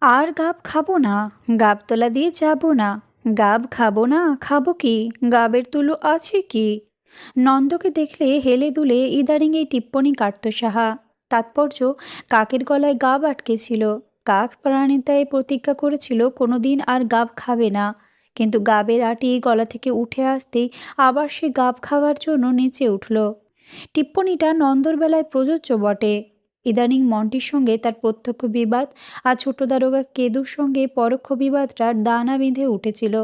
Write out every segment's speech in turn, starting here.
আর গাব খাবো না, গাবতলা দিয়ে যাবো না, গাব খাবো না, খাবো কি, গাবের তুলো আছে কি? নন্দকে দেখলে হেলে দুলে ইদারিং এই টিপ্পনি কাটত সাহা। তাৎপর্য, কাকের গলায় গাব আটকে ছিল। কাক প্রাণিতায় প্রতিজ্ঞা করেছিল কোনোদিন আর গাব খাবে না, কিন্তু গাবের আটি গলা থেকে উঠে আসতেই আবার সে গাব খাওয়ার জন্য নেচে উঠল। টিপ্পনিটা নন্দর বেলায় প্রযোজ্য বটে। ইদানিং মন্টির সঙ্গে তার প্রত্যক্ষ বিবাদ আর ছোট দারোগা কেদুর সঙ্গে পরোক্ষ বিবাদটা দানা বেঁধে উঠেছিল।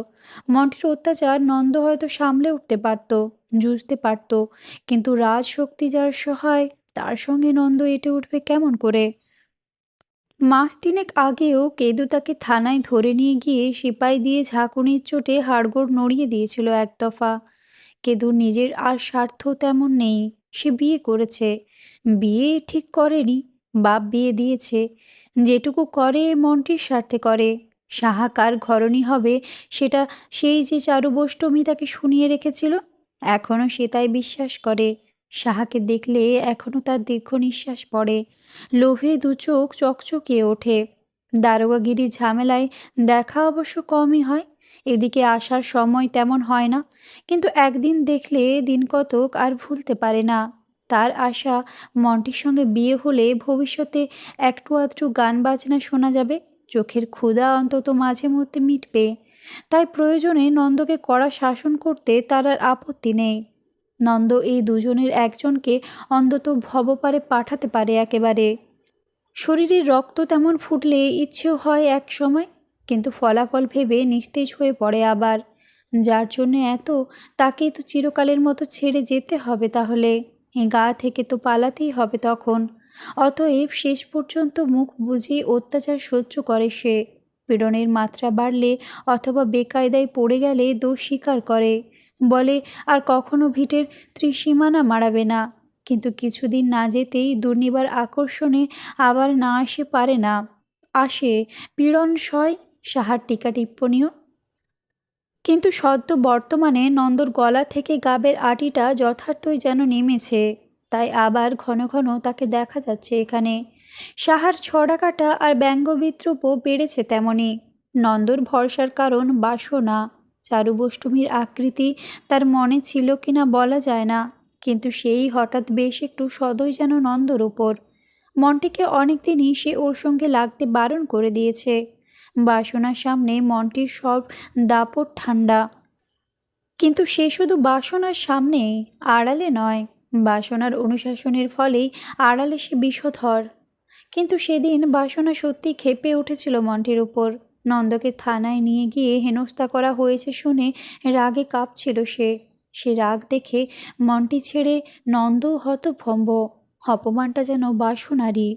মন্টির অত্যাচার নন্দ হয়তো সামলে উঠতে পারত, জুঝতে পারত, কিন্তু রাজশক্তি যার সহায়, তার সঙ্গে নন্দ এঁটে উঠবে কেমন করে? মাস তিনেক আগেও কেদু তাকে থানায় ধরে নিয়ে গিয়ে সিপাই দিয়ে ঝাঁকুনির চোটে হাড়গোড় নড়িয়ে দিয়েছিল এক দফা। কেদুর নিজের আর স্বার্থ তেমন নেই। সে বিয়ে করেছে, বিয়ে ঠিক করেনি, বাপ বিয়ে দিয়েছে। যেটুকু করে মন্টির স্বার্থে করে। সাহা কার ঘরণী হবে সেটা সেই যে চারুবষ্টমী তাকে শুনিয়ে রেখেছিল, এখনও সে তাই বিশ্বাস করে। সাহাকে দেখলে এখনও তার দীর্ঘ নিঃশ্বাস পড়ে, লোভে দু চোখ চকচকিয়ে ওঠে। দারোগাগিরির ঝামেলায় দেখা অবশ্য কমই হয়, এদিকে আসার সময় তেমন হয় না, কিন্তু একদিন দেখলে দিন কতক আর ভুলতে পারে না। তার আশা, মন্টির সঙ্গে বিয়ে হলে ভবিষ্যতে একটু আধটু গান বাজনা শোনা যাবে, চোখের ক্ষুধা অন্তত মাঝে মধ্যে মিটবে। তাই প্রয়োজনে নন্দকে কড়া শাসন করতে তার আর আপত্তি নেই। নন্দ এই দুজনের একজনকে অন্তত ভবপারে পাঠাতে পারে একেবারে। শরীরের রক্ত তেমন ফুটলে ইচ্ছেও হয় এক সময়, কিন্তু ফলাফল ভেবে নিস্তেজ হয়ে পড়ে আবার। যার জন্য এত, তাকেই তো চিরকালের মতো ছেড়ে যেতে হবে তাহলে। এ গা থেকে তো পালাতেই হবে তখন। অতএব শেষ পর্যন্ত মুখ বুজে অত্যাচার সহ্য করে সে। পীড়নের মাত্রা বাড়লে অথবা বেকায়দায় পড়ে গেলে দোষ স্বীকার করে, বলে আর কখনো ভিটের ত্রিসীমানা মাড়াবে না। কিন্তু কিছুদিন না যেতেই দুর্নিবার আকর্ষণে আবার না আসে পারে না। আসে, পীড়ন সয়, সাহার টিকা টিপ্পণীও। কিন্তু সদ্য বর্তমানে নন্দর গলা থেকে গাবের আটিটা যথার্থই যেন নেমেছে, তাই আবার ঘন ঘন তাকে দেখা যাচ্ছে এখানে। সাহার ছড়াকাটা আর ব্যঙ্গবিদ্রূপও বেড়েছে তেমনি। নন্দর ভরসার কারণ বাসনা। চারুবষ্টমীর আকৃতি তার মনে ছিল কিনা বলা যায় না, কিন্তু সেই হঠাৎ বেশ একটু সদয় যেন নন্দর উপর। মন্টিকে অনেকদিনই সে ওর সঙ্গে লাগতে বারণ করে দিয়েছে। বাসনার সামনে মন্টির সব দাপট ঠান্ডা। কিন্তু সে শুধু বাসনার সামনে, আড়ালে নয়। বাসনার অনুশাসনের ফলেই আড়ালে সে বিষধর। কিন্তু সেদিন বাসনা সত্যি ক্ষেপে উঠেছিল মন্টির উপর। নন্দকে থানায় নিয়ে গিয়ে হেনস্থা করা হয়েছে শুনে রাগে কাঁপছিল সে। সে রাগ দেখে মন্টি ছেড়ে নন্দও হতভম্ব। অপমানটা যেন বাসনারই।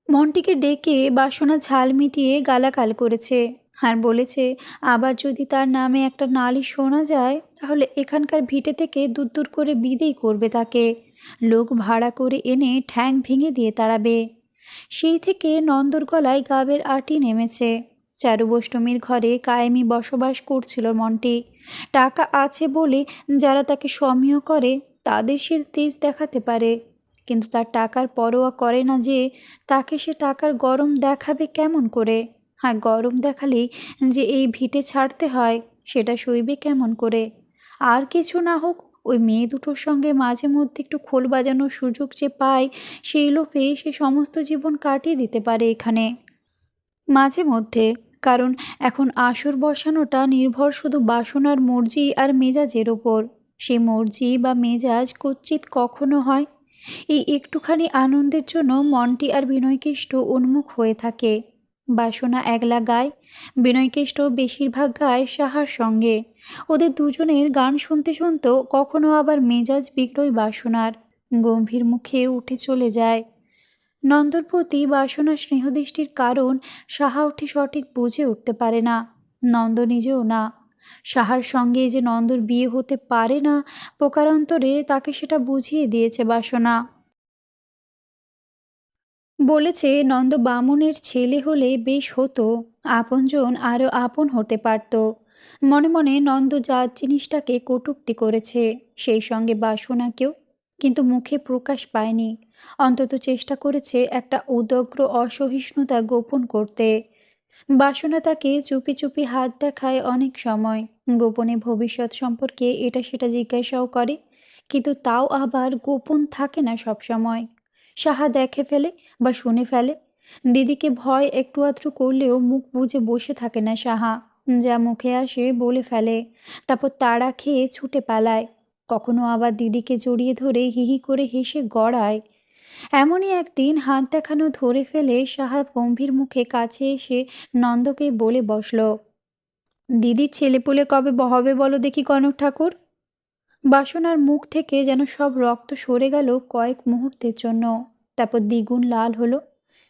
মন্টিকে ডেকে বাসনা ঝাল মিটিয়ে গালাগাল করেছে, আর বলেছে আবার যদি তার নামে একটা নালিশ শোনা যায় তাহলে এখানকার ভিটে থেকে দূর দূর করে বিদেয় করবে তাকে। লোক ভাড়া করে এনে ঠ্যাং ভেঙে দিয়ে তাড়াবে। সেই থেকে নন্দর গলায় গাবের আটি নেমেছে। চারুবষ্টমীর ঘরে কায়েমি বসবাস করছিল মন্টি। টাকা আছে বলে যারা তাকে সমীহ করে তাদের সে তেজ দেখাতে পারে, কিন্তু তার টাকার পরোয়া করে না যে তাকে সে টাকার গরম দেখাবে কেমন করে। আর গরম দেখালেই যে এই ভিটে ছাড়তে হয় সেটা সইবে কেমন করে। আর কিছু না হোক, ওই মেয়ে দুটোর সঙ্গে মাঝে মধ্যে একটু খোল বাজানোর সুযোগ যে পায়, সেই লোভে সে সমস্ত জীবন কাটিয়ে দিতে পারে এখানে। মাঝে মধ্যে, কারণ এখন আসর বসানোটা নির্ভর শুধু বাসনার মর্জি আর মেজাজের ওপর। সে মর্জি বা মেজাজ কচ্চিৎ কখনো হয়। এই একটুখানি আনন্দের জন্য মন্টি আর বিনয়কেষ্ট উন্মুখ হয়ে থাকে। বাসনা একলা গায়, বিনয়কেষ্ট বেশিরভাগ গায় সাহার সঙ্গে। ওদের দুজনের গান শুনতে শুনতেও কখনো আবার মেজাজ বিগড়োয় বাসনার, গম্ভীর মুখে উঠে চলে যায়। নন্দর প্রতি বাসনার স্নেহদৃষ্টির কারণ সাহা উঠে সঠিক বুঝে উঠতে পারে না, নন্দ নিজেও না। সাহার সঙ্গে যে নন্দর বিয়ে হতে পারে না, প্রকারান্তরে তাকে সেটা বুঝিয়ে দিয়েছে বাসনা। বলেছে নন্দ বামুনের ছেলে হলে বেশ হতো, আপনজন আরও আপন হতে পারত। মনে মনে নন্দ জাত জিনিসটাকে কটূক্তি করেছে, সেই সঙ্গে বাসনাকেও, কিন্তু মুখে প্রকাশ পায়নি। অন্তত চেষ্টা করেছে একটা উদগ্র অসহিষ্ণুতা গোপন করতে। বাসনা তাকে চুপি চুপি হাত দেখায় অনেক সময়, গোপনে ভবিষ্যৎ সম্পর্কে এটা সেটা জিজ্ঞাসাও করে, কিন্তু তাও আবার গোপন থাকে না সব সময়। সাহা দেখে ফেলে বা শুনে ফেলে। দিদিকে ভয় একটু আধটু করলেও মুখ বুজে বসে থাকে না সাহা। যা মুখে আসে বলে ফেলে, তারপর তাড়া খেয়ে ছুটে পালায়। কখনো আবার দিদিকে জড়িয়ে ধরে হিহি করে হেসে গড়ায়। এমনই একদিন হাত দেখানো ধরে ফেলে সাহা গম্ভীর মুখে কাছে এসে নন্দকে বলে বসল, দিদির ছেলেপুলে কবে হবে বলো দেখি কনক ঠাকুর। বাসনার মুখ থেকে যেন সব রক্ত সরে গেল কয়েক মুহূর্তের জন্য, তারপর দ্বিগুণ লাল হলো।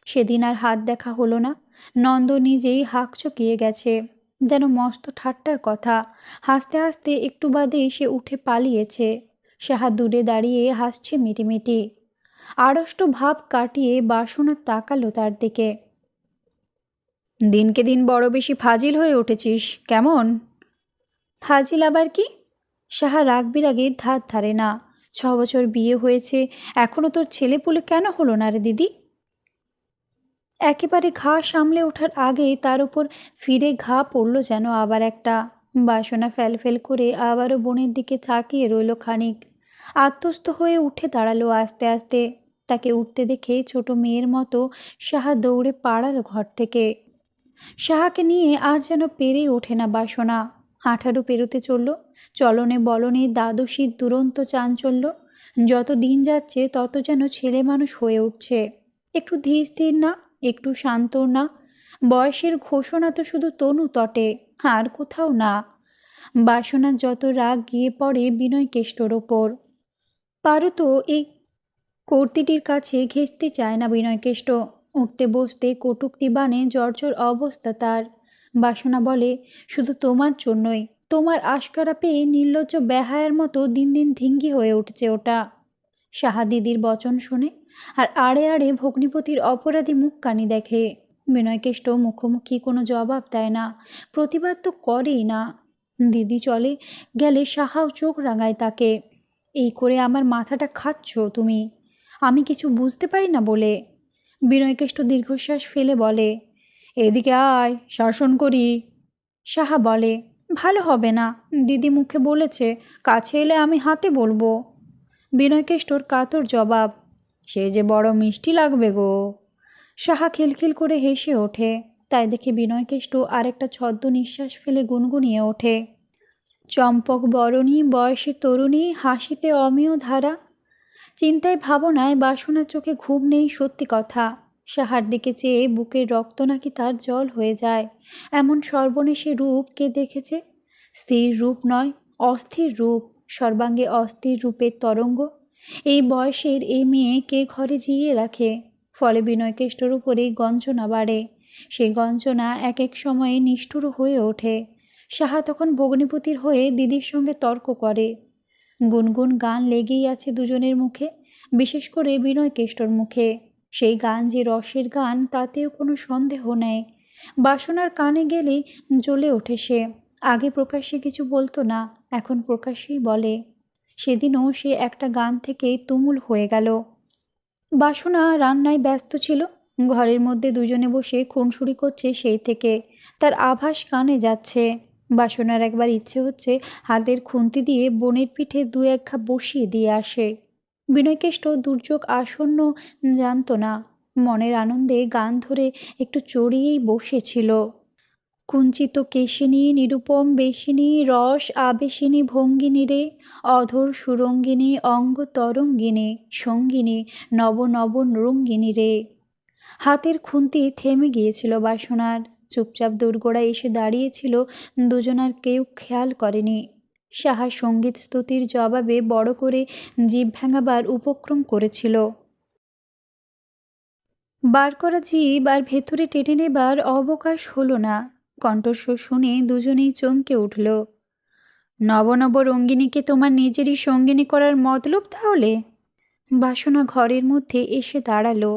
সেদিন আর হাত দেখা হলো না। নন্দ নিজেই হাঁক চকিয়ে গেছে, যেন মস্ত ঠাট্টার কথা। হাসতে হাসতে একটু বাদে সে উঠে পালিয়েছে। সাহা দূরে দাঁড়িয়ে হাসছে মিটিমিটি। আড়ষ্ট ভাব কাটিয়ে বাসনা তাকালো তার দিকে। দিনকে দিন বড় বেশি ফাজিল হয়ে উঠেছিস কেমন? ফাজিল আবার কি? সাহা রাগ বিরাগের ধার ধারে না। 6 বছর বিয়ে হয়েছে, এখনো তোর ছেলেপুলে কেন হলো না রে দিদি? একেবারে ঘা সামলে ওঠার আগে তার উপর ফিরে ঘা পড়ল যেন আবার একটা। বাসনা ফেল করে আবারও বোনের দিকে তাকিয়ে রইল খানিক। আত্মস্থ হয়ে উঠে দাঁড়ালো আস্তে আস্তে। তাকে উঠতে দেখে ছোট মেয়ের মতো সাহা দৌড়ে পাড়ালো ঘর থেকে। সাহাকে নিয়ে আর যেন পেরে ওঠে না বাসনা। 18 পেরোতে চলল। চলনে বলনে দ্বাদশীর দুরন্ত চাঞ্চল্য। যত দিন যাচ্ছে তত যেন ছেলে মানুষ হয়ে উঠছে। একটু ধীর স্থির না, একটু শান্ত না। বয়সের ঘোষণা তো শুধু তনু তটে, আর কোথাও না। বাসনার যত রাগ গিয়ে পড়ে বিনয় কেষ্টর ওপর। পারো তো এই কর্তিটির কাছে ঘেঁষতে চায় না বিনয়কেষ্ট। উঠতে বসতে কটূক্তি বানে জর্জর অবস্থা তার। বাসনা বলে, শুধু তোমার জন্যই। তোমার আশকারা পেয়ে নির্লজ্জ বেহায়ার মতো দিন দিন ধিঙ্গি হয়ে উঠছে ওটা। সাহা দিদির বচন শোনে, আর আড়ে আড়ে ভগ্নিপতির অপরাধী মুখকানি দেখে। বিনয়কেষ্ট মুখোমুখি কোনো জবাব দেয় না, প্রতিবাদ তো করেই না। দিদি চলে গেলে সাহাও চোখ রাঙায় তাকে। এই করে আমার মাথাটা খাচ্ছ তুমি, আমি কিছু বুঝতে পারি না বলে। বিনয়কেষ্ট দীর্ঘশ্বাস ফেলে বলে, এদিকে আয়, শাসন করি। সাহা বলে, ভালো হবে না, দিদি মুখে বলেছে, কাছে এলে আমি হাতে বলবো। বিনয়কেষ্টর কাতর জবাব, সে যে বড় মিষ্টি লাগবে গো। সাহা খিলখিল করে হেসে ওঠে। তাই দেখে বিনয়কেষ্ট আরেকটা ছদ্ম নিঃশ্বাস ফেলে গুনগুনিয়ে ওঠে, চম্পক বরণী বয়সী তরুণী, হাসিতে অমেয় ধারা। চিন্তায় ভাবনায় বাসনার চোখে ঘুম নেই সত্যি কথা। সাহার দিকে চেয়ে বুকের রক্ত নাকি তার জল হয়ে যায়। এমন সর্বনেশে রূপ কে দেখেছে? স্থির রূপ নয়, অস্থির রূপ, সর্বাঙ্গে অস্থির রূপের তরঙ্গ। এই বয়সের এই মেয়ে কে ঘরে জিইয়ে রাখে? ফলে বিনয়কেষ্টর উপরেই গঞ্জনা বাড়ে। সেই গঞ্জনা এক এক সময়ে নিষ্ঠুর হয়ে ওঠে। সাহা তখন ভগ্নিপতির হয়ে দিদির সঙ্গে তর্ক করে। গুনগুন গান লেগেই আছে দুজনের মুখে, বিশেষ করে বিনয়কেষ্টর মুখে। সেই গান যে রসের গান তাতেও কোনো সন্দেহ নেই। বাসনার কানে গেলেই জ্বলে ওঠে সে। আগে প্রকাশ্যে কিছু বলতো না, এখন প্রকাশ্যেই বলে। সেদিনও সে একটা গান থেকে তুমুল হয়ে গেল। বাসনা রান্নায় ব্যস্ত ছিল। ঘরের মধ্যে দুজনে বসে খুনসুরি করছে সেই থেকে। তার আভাস কানে যাচ্ছে। বাসনার একবার ইচ্ছে হচ্ছে হাতের খুন্তি দিয়ে বোনের পিঠে 2-1 ঘা বসিয়ে দিয়ে আসে। বিনয়কেষ্ট দুর্যোগ আসন্ন জানতো না। মনের আনন্দে গান ধরে একটু চড়িয়েই বসেছিল। কুঞ্চিত কেশিনী নিরুপম বেশিনী রস আবেশিনী ভঙ্গিনী রে, অধর সুরঙ্গিনী অঙ্গ তরঙ্গিনী সঙ্গিনী নব নব রঙ্গিনী রে। হাতের খুন্তি থেমে গিয়েছিল বাসনার। চুপচাপ দোরগোড়ায় এসে দাঁড়িয়েছিল। দুজনার কেউ খেয়াল করেনি। সাহা সঙ্গীত স্তুতির জবাবে বড় করে জিভ ভাঙাবার উপক্রম করেছিল। বার করা জিভ আর ভেতরে টেনে নেবার অবকাশ হলো না। কণ্ঠস্বর শুনে দুজনেই চমকে উঠল। নব নব রঙ্গিনীকে তোমার নিজেরই সঙ্গিনী করার মতলব তাহলে? বাসনা ঘরের মধ্যে এসে দাঁড়ালো।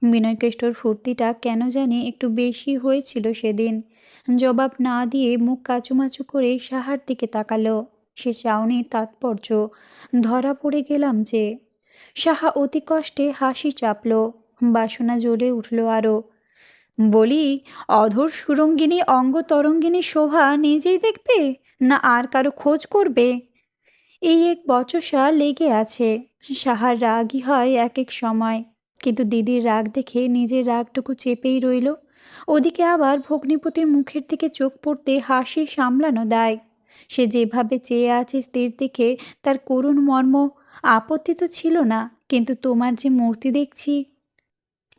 বিনয়কেষ্টর ফুর্তিটা কেন জানি একটু বেশি হয়েছিল সেদিন। জবাব না দিয়ে মুখ কাচুমাচু করে সাহার দিকে তাকালো। সে চাউনি তাৎপর্য। ধরা পড়ে গেলাম যে। সাহা অতি কষ্টে হাসি চাপল। বাসনা জ্বলে উঠল আরও। বলি, অধর সুরঙ্গিনী অঙ্গ তরঙ্গিনী শোভা নিজেই দেখবে, না আর কারো খোঁজ করবে? এই এক বচসা লেগে আছে। সাহার রাগই হয় এক এক সময়, কিন্তু দিদির রাগ দেখে নিজের রাগটুকু চেপেই রইল। ওদিকে আবার ভগ্নিপতির মুখের দিকে চোখ পড়তে হাসি সামলানো দায়। সে যেভাবে চেয়ে আছে স্থির দিকে, তার করুণ মর্ম। আপত্তি তো ছিল না, কিন্তু তোমার যে মূর্তি দেখছি।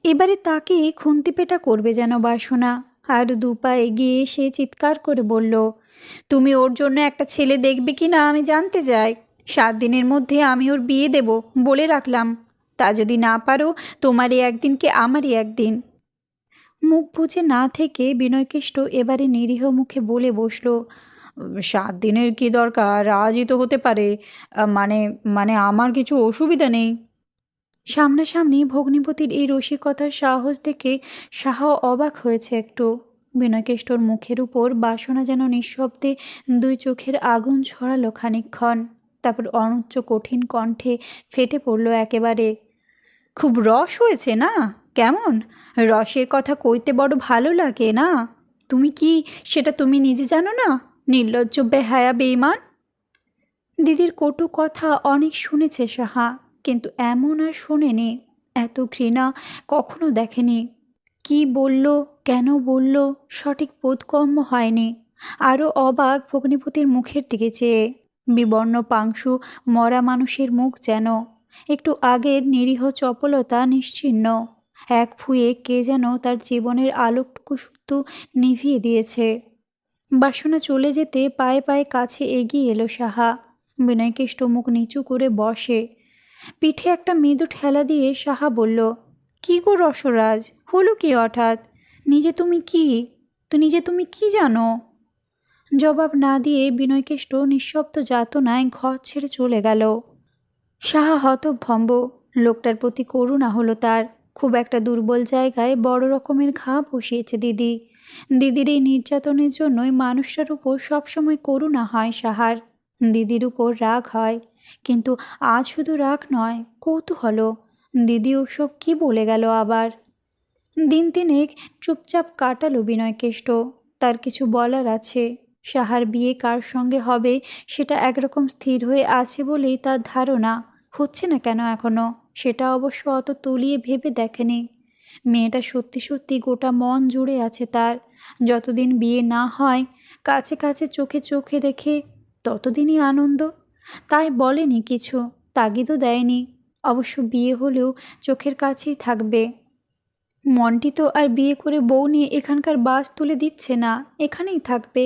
এবারে তাকে খুন্তি পেটা করবে যেন বাসনা। আর দুপা এগিয়ে সে চিৎকার করে বলল, তুমি ওর জন্য একটা ছেলে দেখবে কি না আমি জানতে চাই। 7 দিনের মধ্যে আমি ওর বিয়ে দেব বলে রাখলাম। তা যদি না পারো, তোমারই একদিন কি আমারই একদিন। মুখ বুজে না থেকে বিনয়কেষ্ট এবারে নিরীহ মুখে বলে বসল, 7 দিনের কি দরকার, আজই তো হতে পারে। মানে মানে আমার কিছু অসুবিধা নেই। সামনাসামনি ভগ্নিপতির এই রসিকতার সাহস দেখে সাহা অবাক হয়েছে একটু। বিনয়কেষ্টর মুখের উপর বাসনা যেন নিঃশব্দে 2 চোখের আগুন ছড়ালো খানিকক্ষণ। তারপর অনুচ্চ কঠিন কণ্ঠে ফেটে পড়ল একেবারে, খুব রস হয়েছে না? কেমন রসের কথা কইতে বড় ভালো লাগে না? তুমি কি সেটা তুমি নিজে জানো না? নির্লজ্জ বেহায়া বেঈমান। দিদির কটু কথা অনেক শুনেছে সাহা, কিন্তু এমন আর শোনেনি। এত ঘৃণা কখনো দেখেনি। কি বলল, কেন বলল, সঠিক বোধগম্য হয়নি। আরও অবাক ভগ্নিপতির মুখের দিকে চেয়ে। বিবর্ণ পাংশু মরা মানুষের মুখ যেন। একটু আগের নিরীহ চপলতা নিশ্চিহ্ন। এক ফুঁয়ে কে যেন তার জীবনের আলোকটুকু শুধু নিভিয়ে দিয়েছে। বাসনা চলে যেতে পায়ে পায়ে কাছে এগিয়ে এলো সাহা। বিনয়কেষ্ট মুখ নিচু করে বসে। পিঠে একটা মৃদু ঠেলা দিয়ে সাহা বলল, কি গো রসরাজ, হলো কি হঠাৎ? নিজে তুমি কি জানো? জবাব না দিয়ে বিনয়কেষ্ট নিঃশব্দ যাতনায় ঘর ছেড়ে চলে গেল। সাহা হতভম্ব। লোকটার প্রতি করুণা হলো তার। খুব একটা দুর্বল জায়গায় বড় রকমের ঘা বসিয়েছে দিদি। দিদির এই নির্যাতনের জন্যই মানুষটার উপর সবসময় করুণা হয় সাহার। দিদির উপর রাগ হয়, কিন্তু আজ শুধু রাগ নয়, কৌতূহলও। দিদি ওসব কি বলে গেল আবার? দিন তিনেক চুপচাপ কাটালো বিনয়কেষ্ট। তার কিছু বলার আছে। সাহার বিয়ে কার সঙ্গে হবে সেটা একরকম স্থির হয়ে আছে বলেই তার ধারণা। হচ্ছে না কেন এখনো, সেটা অবশ্য অত তলিয়ে ভেবে দেখেনি। মেয়েটা সত্যি সত্যি গোটা মন জুড়ে আছে তার। যতদিন বিয়ে না হয়, কাছে কাছে চোখে চোখে রেখে, ততদিনই আনন্দ। তাই বলেনি কিছু, তাগিদও দেয়নি। অবশ্য বিয়ে হলেও চোখের কাছেই থাকবে। মন্টি তো আর বিয়ে করে বউ নিয়ে এখানকার বাস তুলে দিচ্ছে না, এখানেই থাকবে।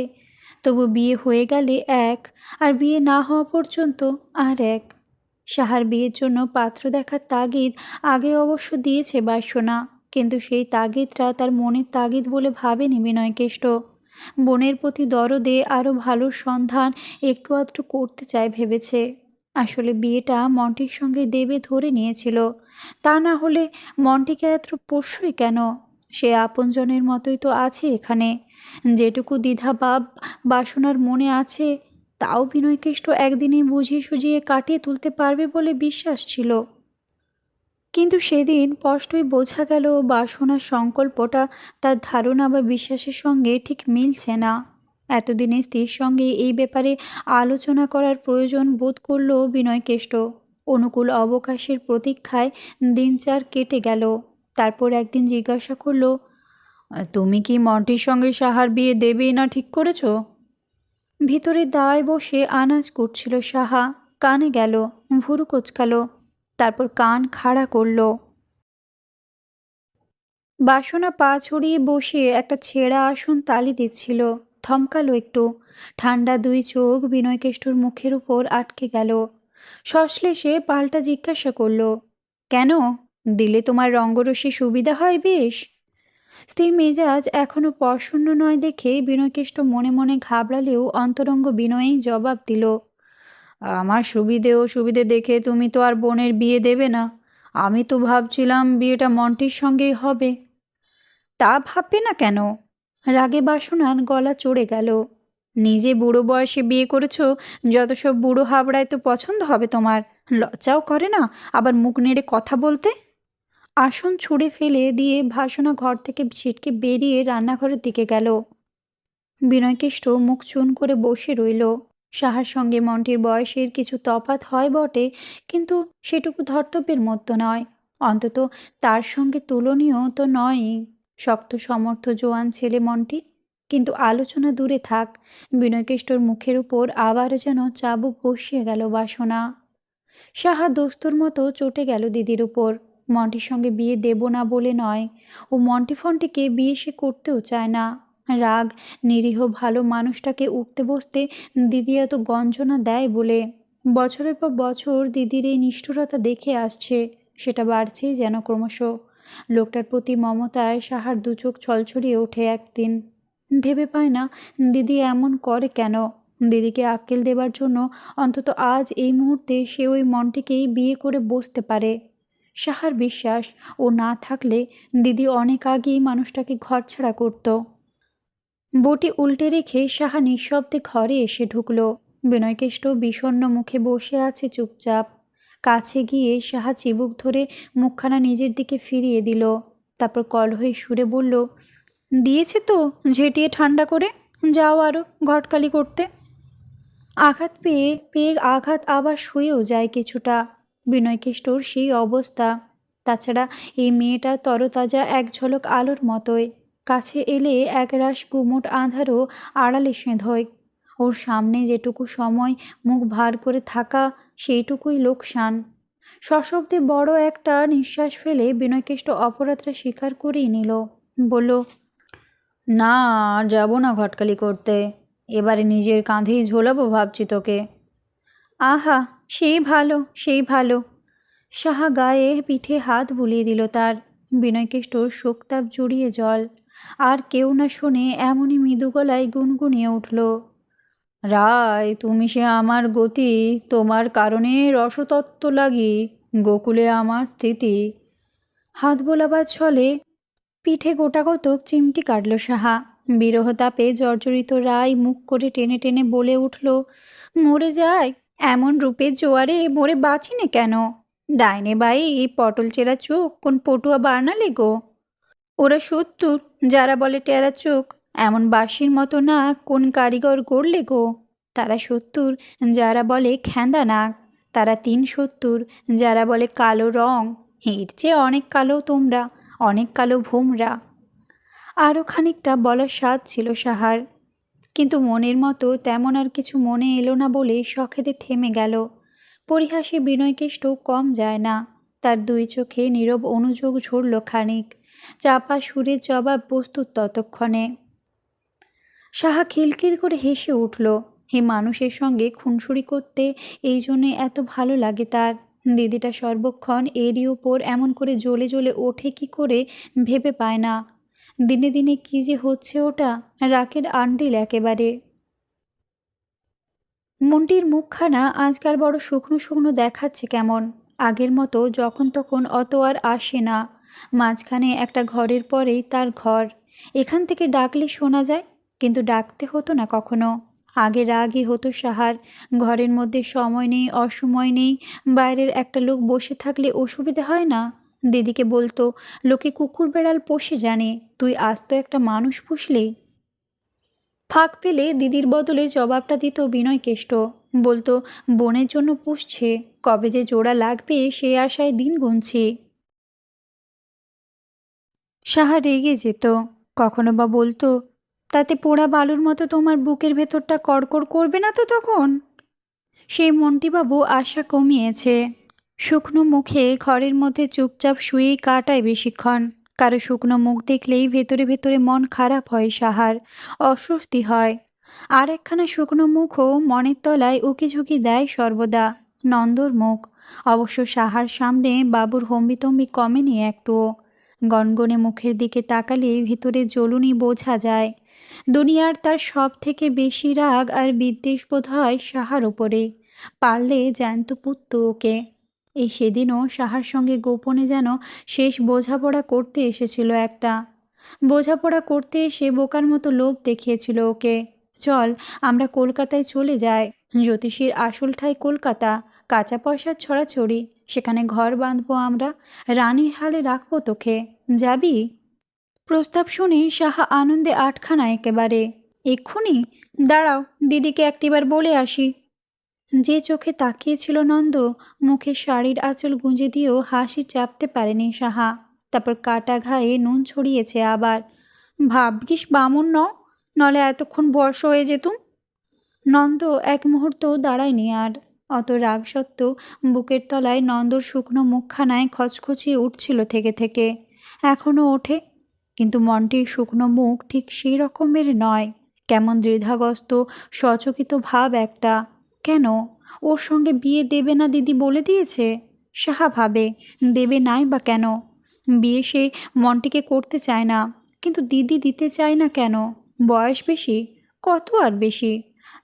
তবু বিয়ে হয়ে গেলে এক, আর বিয়ে না হওয়া পর্যন্ত আর এক। সাহার বিয়ের জন্য পাত্র দেখার তাগিদ আগে অবশ্য দিয়েছে বাসনা, কিন্তু সেই তাগিদটা তার মনের তাগিদ বলে ভাবেনি বিনয়কেষ্ট। বোনের প্রতি দরদে আরও ভালো সন্ধান একটু আধটু করতে চায় ভেবেছে। আসলে বিয়েটা মন্টির সঙ্গে দেবে ধরে নিয়েছিল। তা না হলে মন্টিকে এত পোষ্যই কেন? সে আপনজনের মতোই তো আছে এখানে। যেটুকু দ্বিধা ভাব বাসনার মনে আছে, তাও বিনয়কেষ্ট একদিনে বুঝিয়ে সুঝিয়ে কাটিয়ে তুলতে পারবে বলে বিশ্বাস ছিল। কিন্তু সেদিন স্পষ্টই বোঝা গেল বাসনার সংকল্পটা তার ধারণা বা বিশ্বাসের সঙ্গে ঠিক মিলছে না। এতদিনে স্ত্রীর সঙ্গে এই ব্যাপারে আলোচনা করার প্রয়োজন বোধ করল বিনয়কেষ্ট। অনুকূল অবকাশের প্রতীক্ষায় দিন 4 কেটে গেল। তারপর একদিন জিজ্ঞাসা করল, তুমি কি মন্টির সঙ্গে সাহার বিয়ে দেবেই না ঠিক করেছ? ভিতরে দায় বসে আনাজ করছিল সাহা। কানে গেল, ভুরু কোচকালো, তারপর কান খাড়া করল। বাসনা পা ছড়িয়ে বসে একটা ছেঁড়া আসন তালি দিচ্ছিল। থমকালো একটু। ঠান্ডা 2 চোখ বিনয়কেষ্টর মুখের উপর আটকে গেল। সশ্লেষে পাল্টা জিজ্ঞাসা করল, কেন? দিলে তোমার রঙ্গরসে সুবিধা হয় বেশ। স্থির মেজাজ এখনো প্রসন্ন নয় দেখে বিনয়কেষ্ট মনে মনে ঘাবড়ালেও অন্তরঙ্গ বিনয়েই জবাব দিল, আমার সুবিধে দেখে তুমি তো আর বোনের বিয়ে দেবে না। আমি তো ভাবছিলাম বিয়েটা মন্টির সঙ্গেই হবে। তা ভাববে না কেন? রাগে বাসনার গলা চড়ে গেল। নিজে বুড়ো বয়সে বিয়ে করেছো, যত সব বুড়ো হাবড়ায় তো পছন্দ হবে তোমার। লজ্জাও করে না আবার মুখ নেড়ে কথা বলতে? আসন ছুঁড়ে ফেলে দিয়ে ভাসনা ঘর থেকে ছিটকে বেরিয়ে রান্নাঘরের দিকে গেল। বিনয়কেষ্ট মুখ চুন করে বসে রইল। সাহার সঙ্গে মন্টির বয়সের কিছু তফাৎ হয় বটে, কিন্তু সেটুকু ধর্তব্যের মতো নয়। অন্তত তার সঙ্গে তুলনীয় তো নয়ই। শক্ত সমর্থ জোয়ান ছেলে মন্টি। কিন্তু আলোচনা দূরে থাক, বিনয়কেষ্টর মুখের উপর আবারও যেন চাবুক বসিয়ে গেল বাসনা। সাহা দস্তুর মতো চটে গেল দিদির উপর। মন্টির সঙ্গে বিয়ে দেব না বলে নয়, ও মন্টি ফন্টিকে বিয়ে সে করতেও চায় না। রাগ, নিরীহ ভালো মানুষটাকে উঠতে বসতে দিদি এত গঞ্জনা দেয় বলে। বছরের পর বছর দিদির এই নিষ্ঠুরতা দেখে আসছে, সেটা বাড়ছেই যেন ক্রমশ। লোকটার প্রতি মমতায় সাহার দু চোখ ছলছলিয়ে ওঠে একদিন। ভেবে পায় না দিদি এমন করে কেন। দিদিকে আক্কেল দেবার জন্য অন্তত আজ এই মুহূর্তে সে ওই মনটিকেই বিয়ে করে বসতে পারে। সাহার বিশ্বাস, ও না থাকলে দিদি অনেক আগেই মানুষটাকে ঘরছাড়া করত। বটি উল্টে রেখে সাহা নিঃশব্দে ঘরে এসে ঢুকল। বিনয়কেষ্ট বিষণ্ণ মুখে বসে আছে চুপচাপ। কাছে গিয়ে সাহা চিবুক ধরে মুখখানা নিজের দিকে ফিরিয়ে দিল। তারপর কলহই সুরে বলল, দিয়েছে তো ঝেঁটিয়ে ঠান্ডা করে, যাও আরও ঘটকালি করতে। আঘাত পেয়ে পেয়ে আঘাত আবার শুয়েও যায় কিছুটা। বিনয়কেষ্টর সেই অবস্থা। তাছাড়া এই মেয়েটা তরতাজা এক ঝলক আলোর মতোই। কাছে এলে একরাশ গুমোট আঁধারও আড়ালে সেঁধোয়। ওর সামনে যেটুকু সময় মুখ ভার করে থাকা, সেইটুকুই লোকসান। সশব্দে বড় একটা নিঃশ্বাস ফেলে বিনয়কেষ্ট অপরাধটা স্বীকার করেই নিল। বলল, না, আর যাবো না ঘটকালি করতে। এবারে নিজের কাঁধেই ঝোলাবো ভাবছি তোকে। আহা, সেই ভালো, সেই ভালো। সাহা গায়ে পিঠে হাত বুলিয়ে দিল তার। বিনয়কেষ্টর শোকতাপ জড়িয়ে জল। আর কেউ না শোনে এমনই মৃদু গলায় গুনগুনিয়ে উঠল, রায় তুমি সে আমার গতি, তোমার কারণে রসতত্ত্ব লাগি, গোকুলে আমার স্থিতি। হাত বোলাবার ছলে পিঠে গোটাকতক চিমটি কাটল সাহা। বিরহ তাপে জর্জরিত রায় মুখ করে টেনে টেনে বলে উঠল, মরে যায়, এমন রূপের জোয়ারে মরে বাঁচি নে কেন? ডাইনে বাই এই পটল চেরা চোখ কোন পটুয়া বানালে গো? ওরা ৭০, যারা বলে টেরা চোখ, এমন বাঁশির মতো নাক কোন কারিগর গড়লে গো? তারা ৭০, যারা বলে খ্যাঁদা নাক, তারা ৩৭, যারা বলে কালো রং, এর চেয়ে অনেক কালো তোমরা, অনেক কালো ভোমরা। আরও খানিকটা বলার স্বাদ ছিল সাহার, কিন্তু মনের মতো তেমন আর কিছু মনে এলো না বলে শখেতে থেমে গেল। পরিহাসে বিনয়কেষ্ট কম যায় না। তার দুই চোখে নীরব অনুযোগ ঝরল খানিক। চাপা সুরের জবাব প্রস্তুত ততক্ষণে। সাহা খিলখিল করে হেসে উঠল। হে মানুষের সঙ্গে খুনসুরি করতে এই জন্যে এত ভালো লাগে তার। দিদিটা সর্বক্ষণ এরই উপর এমন করে জ্বলে জ্বলে ওঠে কি করে ভেবে পায় না। দিনে দিনে কি যে হচ্ছে ওটা, রাকের আন্ডিল একেবারে। মন্টির মুখখানা আজকাল বড় শুকনো শুকনো দেখাচ্ছে কেমন। আগের মতো যখন তখন অত আর আসে না। মাঝখানে একটা ঘরের পরেই তার ঘর। এখান থেকে ডাকলে শোনা যায়, কিন্তু ডাকতে হতো না কখনো। আগে রাগই হতো সাহার। ঘরের মধ্যে সময় নেই, অসময় নেই। বাইরের একটা লোক বসে থাকলে অসুবিধে হয় না? দিদিকে বলতো, লোকে কুকুর বেড়াল পোষে জানে, তুই আস্ত একটা মানুষ পুষলি। ফাঁক পেলে দিদির বদলে জবাবটা দিত বিনয়কেষ্ট। বলতো, বোনের জন্য পুষছে, কবে যে জোড়া লাগবে সে আশায় দিন গুনছি। সাহা রেগে যেত। কখনো বা বলতো, তাতে পোড়া বালুর মতো তোমার বুকের ভেতরটা কড়কড় করবে না তো তখন? সেই মন্টিবাবু আশা কমিয়েছে। শুকনো মুখে ঘরের মধ্যে চুপচাপ শুয়েই কাটায় বেশিক্ষণ। কারো শুকনো মুখ দেখলেই ভেতরে ভেতরে মন খারাপ হয় সাহার, অস্বস্তি হয়। আর একখানা শুকনো মুখও মনের তলায় উকিঝুঁকি দেয় সর্বদা, নন্দর মুখ। অবশ্য সাহার সামনে বাবুর হম্বিতম্বি কমেনি একটুও। গনগনে মুখের দিকে তাকালে ভিতরে জ্বলুনি বোঝা যায়। দুনিয়ার তার সব থেকে বেশি রাগ আর বিদ্বেষ বোধ হয় সাহার ওপরে। পারলে জ্যান্ত পুত্ত ওকে। এই সেদিনও সাহার সঙ্গে গোপনে যেন শেষ বোঝাপড়া করতে এসেছিল একটা। বোঝাপড়া করতে এসে বোকার মতো লোভ দেখিয়েছিল ওকে। চল, আমরা কলকাতায় চলে যাই। জ্যোতিষীর আসল ঠাঁই কলকাতা, কাঁচা পয়সার ছড়াছড়ি, সেখানে ঘর বাঁধবো আমরা, রানীর হালে রাখবো তোকে। যাবি? প্রস্তাব শুনে সাহা আনন্দে আটখানা একেবারে। এক্ষুনি? দাঁড়াও, দিদিকে একটিবার বলে আসি। যে চোখে তাকিয়েছিল নন্দ, মুখে শাড়ির আঁচল গুঁজে দিয়েও হাসি চাপতে পারেনি সাহা। তারপর কাটা ঘায়ে নুন ছড়িয়েছে আবার। ভাগ্যিস বামুন নও, নলে এতক্ষণ বর্ষ হয়ে যেতুম। নন্দ এক মুহূর্ত দাঁড়ায়নি আর। অত রাগ সত্ত্বেও বুকের তলায় নন্দর শুকনো মুখখানায় খচখচিয়ে উঠছিল থেকে থেকে। এখনও ওঠে, কিন্তু মনটির শুকনো মুখ ঠিক সেই রকমের নয়। কেমন দ্বিধাগ্রস্ত, সচকিত ভাব একটা। কেন? ওর সঙ্গে বিয়ে দেবে না দিদি বলে দিয়েছে? সাহা ভাবে, দেবে নাই বা কেন? বিয়ে সে মনটিকে করতে চায় না, কিন্তু দিদি দিতে চায় না কেন? বয়স বেশি? কত আর বেশি?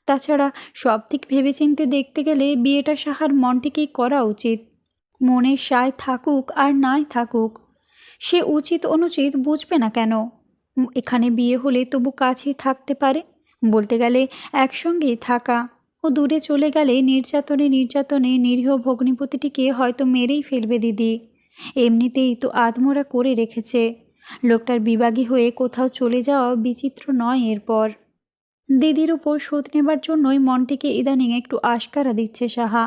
তাছাড়া সব দিক ভেবেচিন্তে দেখতে গেলে বিয়েটা সাহার মনটিকেই করা উচিত। মনের সায় থাকুক আর নাই থাকুক, সে উচিত অনুচিত বুঝবে না কেন? এখানে বিয়ে হলে তবু কাছেই থাকতে পারে, বলতে গেলে একসঙ্গেই থাকা। ও দূরে চলে গেলে নির্যাতনে নির্যাতনে নিরীহ ভগ্নিপতিটিকে হয়তো মেরেই ফেলবে দিদি। এমনিতেই তো আধমরা করে রেখেছে। লোকটার বিবাগী হয়ে কোথাও চলে যাওয়া বিচিত্র নয় এরপর। দিদির উপর শোধ নেবার জন্যই মনটিকে ইদানিং একটু আশকারা দিচ্ছে সাহা।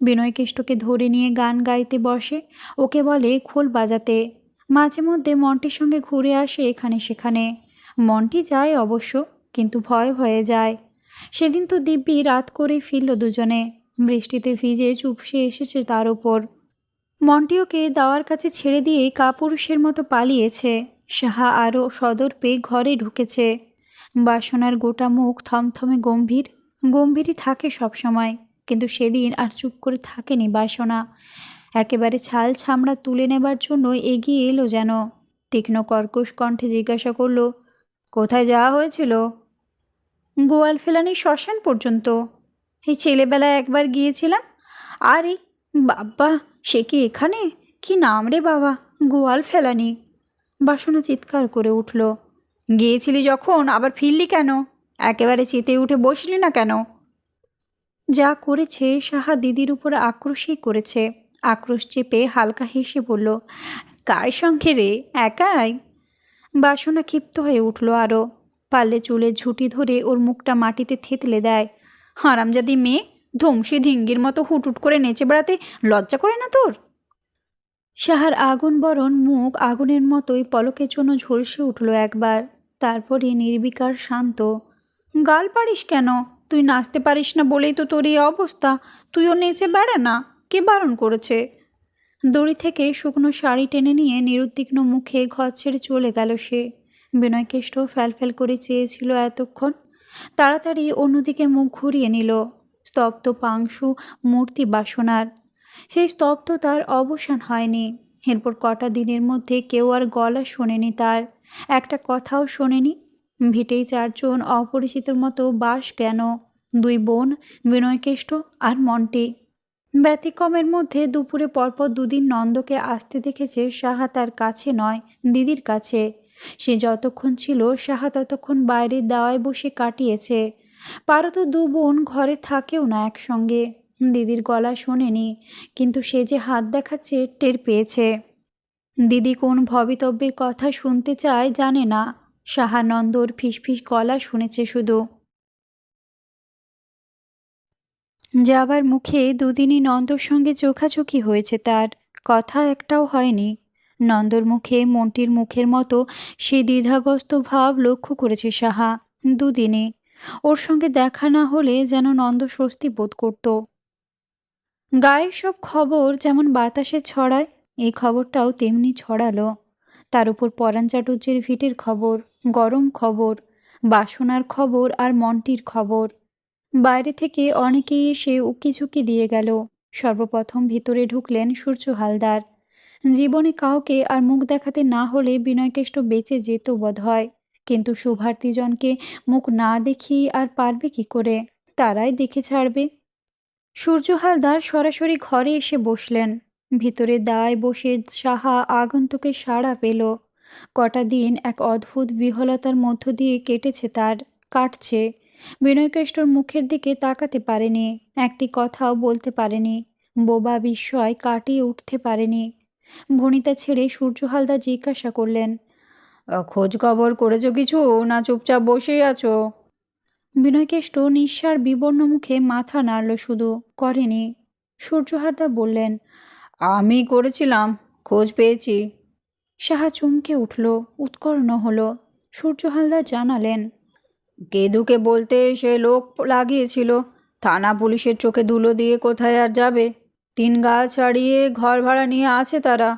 বিনয়কেষ্টকে ধরে নিয়ে গান গাইতে বসে, ওকে বলে খোল বাজাতে। মাঝে মধ্যে মন্টির সঙ্গে ঘুরে আসে এখানে সেখানে। মন্টি যায় অবশ্য, কিন্তু ভয় ভয়ে যায়। সেদিন তো দিব্যি রাত করে ফিরল দুজনে। বৃষ্টিতে ভিজে চুপসে এসেছে তার ওপর। মন্টি ওকে দাওয়ার কাছে ছেড়ে দিয়ে কাপুরুষের মতো পালিয়েছে। সাহা আরও সদর পেয়ে ঘরে ঢুকেছে। বাসনার গোটা মুখ থমথমে গম্ভীর। গম্ভীরই থাকে সবসময়, কিন্তু সেদিন আর চুপ করে থাকেনি বাসনা। একেবারে ছাল ছামড়া তুলে নেবার জন্য এগিয়ে এলো যেন। তীক্ষ্ণ কর্কশ কণ্ঠে জিজ্ঞাসা করল, কোথায় যাওয়া হয়েছিল? গোয়াল ফেলানি শ্মশান পর্যন্ত। এই ছেলেবেলায় একবার গিয়েছিলাম। আরে বাবা, সে কি এখানে? কি নাম রে বাবা, গোয়াল ফেলানি! বাসনা চিৎকার করে উঠল। গিয়েছিলি যখন আবার ফিরলি কেন? একেবারে চেতে উঠে বসলি না কেন? যা করেছে সাহা দিদির উপর আক্রোশই করেছে। আক্রোশ চেপে হালকা হেসে বলল, কার সঙ্গে রে, একাই? বাসনা ক্ষিপ্ত হয়ে উঠল আরও। পারলে চুলের ঝুঁটি ধরে ওর মুখটা মাটিতে থেতলে দেয়। হারামজাদি মেয়ে, ধমসি ধিঙ্গির মতো হুটহুট করে নেচে বেড়াতে লজ্জা করে না তোর? সাহার আগুন বরণ মুখ আগুনের মতোই পলকের জন্য ঝলসে উঠল একবার। তারপরে নির্বিকার শান্ত। গাল পারিস কেন? তুই নাচতে পারিস না বলেই তো তোর এই অবস্থা। তুইও নেচে বেড়া না, কে বারণ করেছে? দড়ি থেকে শুকনো শাড়ি টেনে নিয়ে নিরুদ্বিগ্ন মুখে ঘর ছেড়ে চলে গেল সে। বিনয়কেষ্ট ফ্যালফ্যাল করে চেয়েছিল এতক্ষণ, তাড়াতাড়ি অন্যদিকে মুখ ঘুরিয়ে নিল। স্তব্ধ পাংশু মূর্তি বাসনার। সেই স্তব্ধতার অবসান হয়নি। এরপর কটা দিনের মধ্যে কেউ আর গলা শোনেনি তার, একটা কথাও শোনেনি। ভিটেই চারজন অপরিচিতর মতো বাস কেন, দুই বোন, বিনয়কেষ্ট আর মন্টি। ব্যতিক্রমের মধ্যে দুপুরে পরপর দুদিন নন্দকে আসতে দেখেছে সাহা তার কাছে নয়, দিদির কাছে। সে যতক্ষণ ছিল সাহা ততক্ষণ বাইরের দাওয়ায় বসে কাটিয়েছে। পারো তো দু বোন ঘরে থাকেও না একসঙ্গে। দিদির গলা শোনেনি, কিন্তু সে যে হাত দেখাচ্ছে টের পেয়েছে। দিদি কোন ভবিতব্যের কথা শুনতে চায় জানে না। সাহা নন্দর ফিসফিস গলা শুনেছে শুধু। যাবার মুখে দুদিনই নন্দর সঙ্গে চোখাচোখি হয়েছে তার, কথা একটাও হয়নি। নন্দর মুখে মন্টির মুখের মতো সেই দ্বিধাগ্রস্ত ভাব লক্ষ্য করেছে সাহা দুদিনে। ওর সঙ্গে দেখা না হলে যেন নন্দ স্বস্তি বোধ করত। গায়ের সব খবর যেমন বাতাসে ছড়ায়, এই খবরটাও তেমনি ছড়ালো। তার উপর পরাণ চাটুর্যের ভিটের খবর, গরম খবর, বাসনার খবর আর মন্টির খবর। বাইরে থেকে অনেকেই এসে উকিঝুঁকি দিয়ে গেল। সর্বপ্রথম ভিতরে ঢুকলেন সূর্য হালদার। জীবনে কাউকে আর মুখ দেখাতে না হলে বিনয়কেষ্ট বেঁচে যেত বোধহয়, কিন্তু শুভার্থীজনকে মুখ না দেখিয়ে আর পারবে কি করে? তারাই দেখে ছাড়বে। সূর্য হালদার সরাসরি ঘরে এসে বসলেন। ভিতরে দায় বসে সাহা আগন্তুকের সাড়া পেল। কটা দিন এক অদ্ভুত বিহ্বলতার মধ্য দিয়ে কেটেছে তার, কাটছে। বিনয়কেষ্টর মুখের দিকে তাকাতে পারেনি, একটি কথাও বলতে পারেনি। বোবা বিস্ময় কাটিয়ে উঠতে পারেনি। ভণিতা ছেড়ে সূর্য হালদার জিজ্ঞাসা করলেন, খোঁজ খবর করেছো কিছু, না চুপচাপ বসেই আছো? বিনয়কেষ্ট নিঃসার বিবর্ণ মুখে মাথা নাড়ল, শুধু করেনি। সূর্য হালদার বললেন, আমি করেছিলাম, খোঁজ পেয়েছি। সাহা চমকে উঠল, উৎকর্ণ হলো। সূর্য হালদার জানালেন, কেদুকে বলতে সে লোক লাগিয়েছিল। থানা পুলিশের চোখে ধুলো দিয়ে কোথায় আর যাবে? 3 গা ছাড়িয়ে ঘর ভাড়া নিয়ে আছে তারা।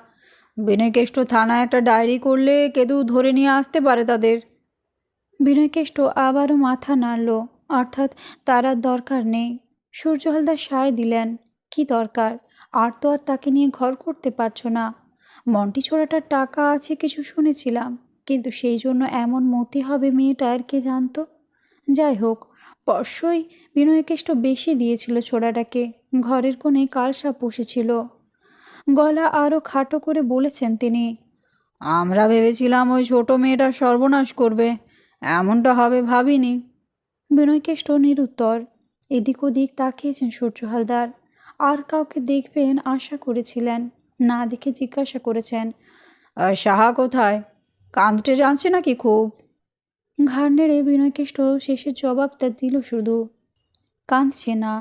বিনয়কেষ্ট থানায় একটা ডায়েরি করলে কেদু ধরে নিয়ে আসতে পারে তাদের। বিনয়কেষ্ট আবারও মাথা নাড়ল, অর্থাৎ তার আর দরকার নেই। সূর্য হালদার সায় দিলেন, কি দরকার? আর তো আর তাকে নিয়ে ঘর করতে পারছো না। মন্টি ছোড়াটার টাকা আছে কিছু শুনেছিলাম, কিন্তু সেই জন্য এমন মতি হবে মেয়েটার, কে জানতো? যাই হোক, পরশই বিনয়কেষ্ট বেশি দিয়েছিল ছোড়াটাকে। ঘরের কোণে কালসাপ পুষেছিল। গলা আরও খাটো করে বলেছেন তিনি, আমরা ভেবেছিলাম ওই ছোট মেয়েটা সর্বনাশ করবে, এমনটা হবে ভাবিনি। বিনয়কেষ্ট নিরুত্তর। এদিক ওদিক তাকিয়েছেন সূর্য হালদার। আর কাউকে দেখবেন আশা করেছিলেন, না দেখে জিজ্ঞাসা করেছেন, সাহা কোথায়? কাঁদতে জানছে নাকি খুব? ঘাড় নেড়ে বিনয়কেষ্ট শেষের জবাবটা দিল শুধু, কাঁদছে না।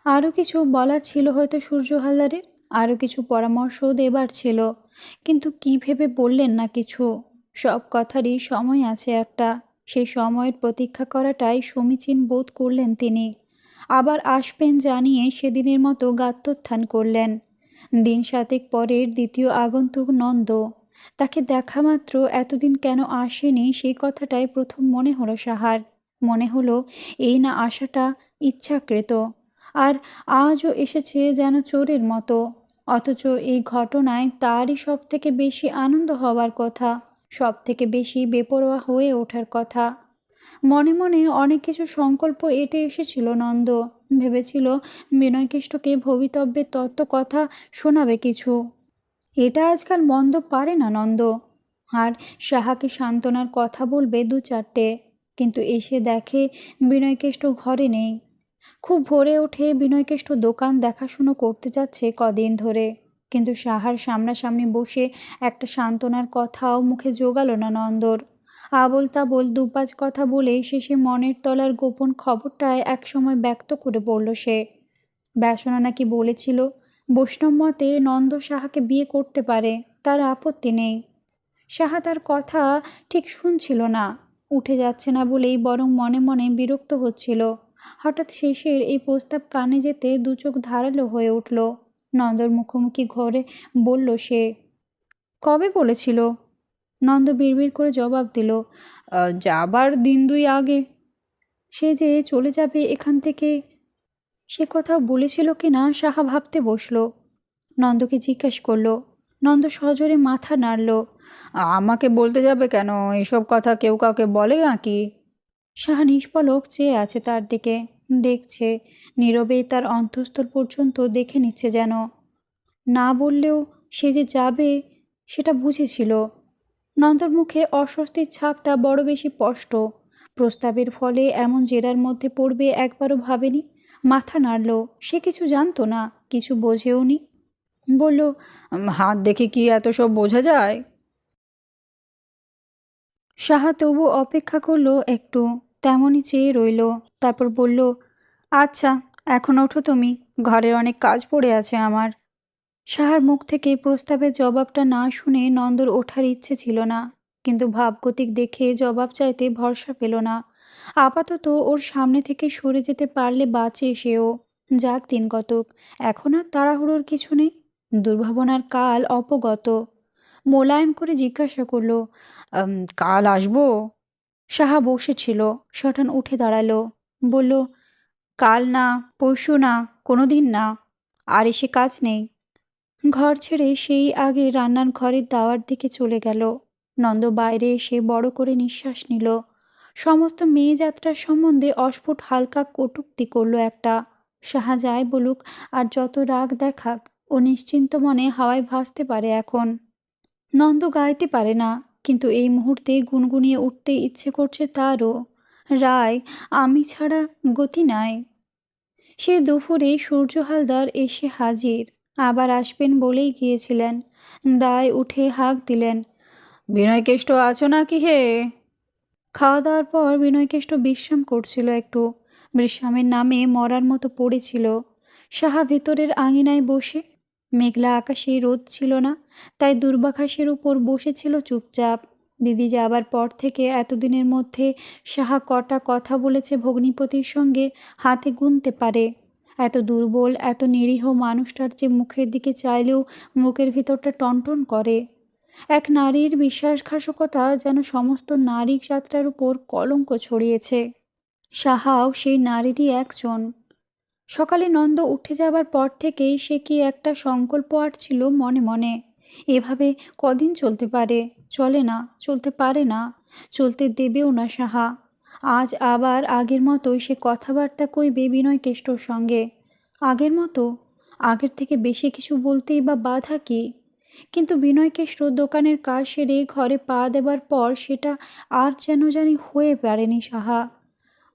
আরও কিছু বলার ছিল হয়তো সূর্য হালদারের, আরও কিছু পরামর্শ দেবার ছিল, কিন্তু কি ভেবে বললেন না কিছু। সব কথারই সময় আছে একটা, সেই সময়ের প্রতীক্ষা করাটাই সমীচীন বোধ করলেন তিনি। আবার আসবেন জানিয়ে সেদিনের মতো গাত্রোত্থান করলেন। দিন 7 পরের দ্বিতীয় আগন্তুক নন্দ। তাকে দেখা মাত্র এতদিন কেন আসেনি সেই কথাটাই প্রথম মনে হলো সাহার। মনে হলো এই না আসাটা ইচ্ছাকৃত, আর আজও এসেছে যেন চোরের মতো। অথচ এই ঘটনায় তারই সব থেকে বেশি আনন্দ হওয়ার কথা, সব থেকে বেশি বেপরোয়া হয়ে ওঠার কথা। মনে মনে অনেক কিছু সংকল্প এঁটে এসেছিল নন্দ। ভেবেছিল বিনয়কেষ্টকে ভবিতব্যের তত্ত্ব কথা শোনাবে কিছু। এটা আজকাল মন্দ পারে না নন্দ। আর সাহাকে সান্ত্বনার কথা বলবে 2-4টে। কিন্তু এসে দেখে বিনয়কেষ্ট ঘরে নেই। খুব ভোরে উঠে বিনয়কেষ্ট দোকান দেখাশুনো করতে যাচ্ছে কদিন ধরে, কিন্তু সাহার সামনাসামনি বসে একটা সান্ত্বনার কথাও মুখে জোগালো না নন্দর। আবোল তাবোল 2-5 কথা বলে শেষে মনের তলার গোপন খবরটায় একসময় ব্যক্ত করে বলল সে। ব্যাসনা নাকি বলেছিল বৈষ্ণব মতে নন্দ সাহাকে বিয়ে করতে পারে, তার আপত্তি নেই। সাহা তার কথা ঠিক শুনছিল না, উঠে যাচ্ছে না বলেই বরং মনে মনে বিরক্ত হচ্ছিল। হঠাৎ শেষের এই প্রস্তাব কানে যেতে 2 চোখ ধারালো হয়ে উঠল। নন্দর মুখোমুখি ঘরে বলল সে, কবে বলেছিল? নন্দ বিড়বিড় করে জবাব দিল, যাবার 1-2 আগে। সে যে চলে যাবে এখান থেকে, সে কথা বলেছিল কি না সাহা ভাবতে বসল। নন্দকে জিজ্ঞেস করল। নন্দ সজোরে মাথা নাড়ল। আমাকে বলতে যাবে কেন? এসব কথা কেউ কাউকে বলে নাকি? সাহা নিষ্পলক চেয়ে আছে তার দিকে, দেখছে, নীরবে তার অন্তঃস্থল পর্যন্ত দেখে নিচ্ছে যেন। না বললেও সে যে যাবে সেটা বুঝেছিল। নন্দর মুখে অস্বস্তির ছাপটা বড় বেশি স্পষ্ট। প্রস্তাবের ফলে এমন জেরার মধ্যে পড়বে একবারও ভাবেনি। মাথা নাড়ল। সে কিছু জানতো না, কিছু বোঝেও নি। বলল, হাত দেখে কি এত সব বোঝা যায়? সাহা তবু অপেক্ষা করল একটু, তেমনই চেয়ে রইল। তারপর বলল, আচ্ছা, এখন ওঠো তুমি, ঘরের অনেক কাজ পড়ে আছে আমার। সাহার মুখ থেকে প্রস্তাবের জবাবটা না শুনে নন্দর ওঠার ইচ্ছে ছিল না, কিন্তু ভাবগতিক দেখে জবাব চাইতে ভরসা পেল না। আপাতত ওর সামনে থেকে সরে যেতে পারলে বাঁচে সেও। যাক 3 কতক, এখন আর তাড়াহুড়োর কিছু নেই। দুর্ভাবনার কাল অপগত। মোলায়েম করে জিজ্ঞাসা করলো, কাল আসবো? সাহা বসেছিল, সটান উঠে দাঁড়ালো, বলল, কাল না, পরশু না, কোনো দিন না। আর এসে কাজ নেই। ঘর ছেড়ে সেই আগে রান্নার ঘরের দাওয়ার দিকে চলে গেল। নন্দ বাইরে এসে বড় করে নিঃশ্বাস নিল। সমস্ত মেয়ে যাত্রার সম্বন্ধে অস্ফুট হালকা কটূক্তি করল একটা। সাহা যাই বলুক আর যত রাগ দেখাক, ও নিশ্চিন্ত মনে হাওয়ায় ভাসতে পারে এখন। নন্দ গাইতে পারে না, কিন্তু এই মুহূর্তে গুনগুনিয়ে উঠতে ইচ্ছে করছে তারও। রায়, আমি ছাড়া গতি নাই। সে দুপুরে সূর্য হালদার এসে হাজির। আবার আসবেন বলেই গিয়েছিলেন। দায় উঠে হাঁক দিলেন, বিনয়কেষ্ট আছো নাকি হে? খাওয়া দাওয়ার পর বিনয়কেষ্ট বিশ্রাম করছিল একটু। বিশ্রামের নামে মরার মতো পড়েছিল। সাহা ভেতরের আঙিনায় বসে। মেঘলা আকাশে রোদ ছিল না, তাই দূর্বাঘাসের উপর বসেছিল চুপচাপ। দিদি যাবার পর থেকে এতদিনের মধ্যে সাহা কটা কথা বলেছে ভগ্নিপতির সঙ্গে হাতে গুনতে পারে। এত দুর্বল, এত নিরীহ মানুষটার যে মুখের দিকে চাইলেও মুখের ভিতরটা টনটন করে। এক নারীর বিশ্বাসঘাতকতা যেন সমস্ত নারী যাত্রার উপর কলঙ্ক ছড়িয়েছে। সাহাও সেই নারীরই একজন। সকালে নন্দ উঠে যাবার পর থেকেই সে কি একটা সংকল্প আঁটছিল মনে মনে। এভাবে কদিন চলতে পারে? চলে না, চলতে পারে না, চলতে দেবেও না সাহা। আজ আবার আগের মতোই সে কথাবার্তা কইবে বিনয় কেষ্টর সঙ্গে। আগের মতো? আগের থেকে বেশি কিছু বলতেই বা বাধা কি? কিন্তু বিনয়কেষ্ট দোকানের কাজ সেরে ঘরে পা দেবার পর সেটা আর যেন জানি হয়ে পারেনি সাহা।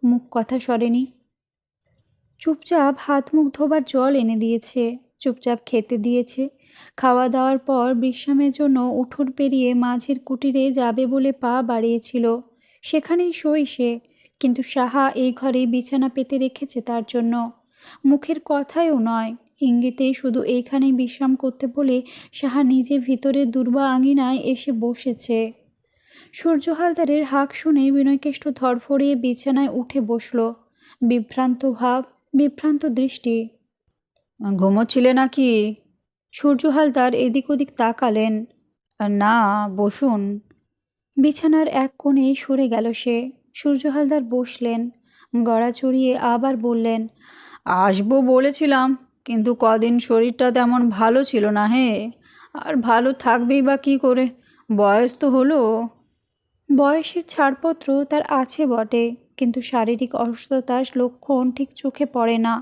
মুখ কথা সরেনি। চুপচাপ হাত মুখ ধোবার জল এনে দিয়েছে, চুপচাপ খেতে দিয়েছে। খাওয়া দাওয়ার পর বিশ্রামের জন্য উঠোন পেরিয়ে মাঝের কুটিরে যাবে বলে পা বাড়িয়েছিল। সেখানেই শোয় সে, কিন্তু সাহা এই ঘরেই বিছানা পেতে রেখেছে তার জন্য। মুখের কথায়ও নয়, ইঙ্গিতেই শুধু এইখানেই বিশ্রাম করতে বলে সাহা নিজে ভিতরে দুর্বা আঙিনায় এসে বসেছে। সূর্য হালদারের হাঁক শুনে বিনয়কেষ্ট ধড়ফড়িয়ে বিছানায় উঠে বসল। বিভ্রান্ত ভাব, বিভ্রান্ত দৃষ্টি। ঘুমোচ্ছিলে নাকি? সূর্য হালদার এদিক ওদিক তাকালেন। না, বসুন। বিছানার এক কোণে সরে গেল সে। সূর্য হালদার বসলেন। গড়া চড়িয়ে আবার বললেন, আসবো বলেছিলাম, কিন্তু কদিন শরীরটা তেমন ভালো ছিল না হে। আর ভালো থাকবেই বা কী করে, বয়স তো হলো। বয়সের ছাড়পত্র তার আছে বটে, কিন্তু শারীরিক অসুস্থতার লক্ষণ ঠিক চোখে পড়ে না।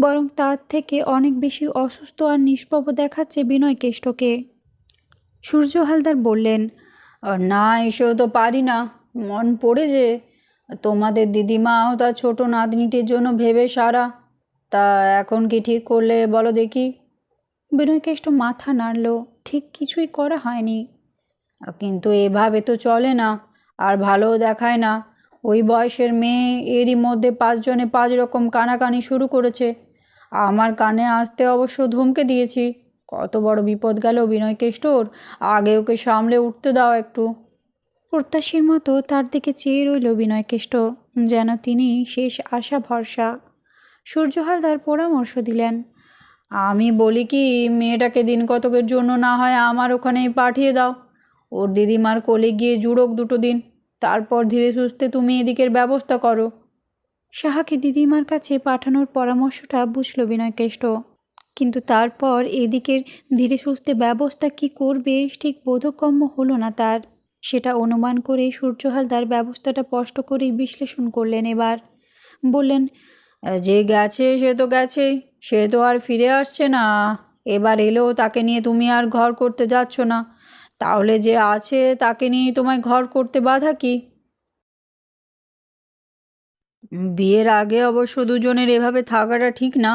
বরং তার থেকে অনেক বেশি অসুস্থ আর নিষ্প্রভ দেখাচ্ছে বিনয়কেষ্টকে। সূর্য হালদার বললেন, না এসেও তো পারি না, মন পড়ে যে। তোমাদের দিদিমাও তার ছোট নাতনিটির জন্য ভেবে সারা। তা এখন কি ঠিক করলে বলো দেখি? বিনয়কেষ্ট মাথা নাড়ল। ঠিক কিছুই করা হয়নি। কিন্তু এভাবে তো চলে না, আর ভালোও দেখায় না। ওই বয়সের মেয়ে, এরই মধ্যে 5 জনে 5 রকম কানাকানি শুরু করেছে। আমার কানে আসতে অবশ্য ধমকে দিয়েছি। কত বড় বিপদ গেল বিনয়কেষ্টর, আগে ওকে সামলে উঠতে দাও একটু। প্রত্যাশীর মতো তার দিকে চেয়ে রইল বিনয়কেষ্ট, যেন তিনি শেষ আশা ভরসা। সূর্য হালদার পরামর্শ দিলেন, আমি বলি কি, মেয়েটাকে দিন কতকের জন্য না হয় আমার ওখানেই পাঠিয়ে দাও। ওর দিদিমার কোলে গিয়ে জুড়োক 2 দিন, তারপর ধীরে সুস্থে তুমি এদিকের ব্যবস্থা করো। সাহাকে দিদিমার কাছে পাঠানোর পরামর্শটা বুঝল বিনয়কেষ্ট, কিন্তু তারপর এদিকের ধীরে সুস্থে ব্যবস্থা কি করবে ঠিক বোধগম্য হলো না তার। সেটা অনুমান করে সূর্য হালদার ব্যবস্থাটা স্পষ্ট করেই বিশ্লেষণ করলেন এবার। বললেন, যে গেছে সে তো গেছেই, সে তো আর ফিরে আসছে না। এবার এলেও তাকে নিয়ে তুমি আর ঘর করতে যাচ্ছ না, তাহলে যে আছে তাকে নিয়ে তোমায় ঘর করতে বাধা কি? বিয়ের আগে অবশ্য দুজনের এভাবে থাকাটা ঠিক না।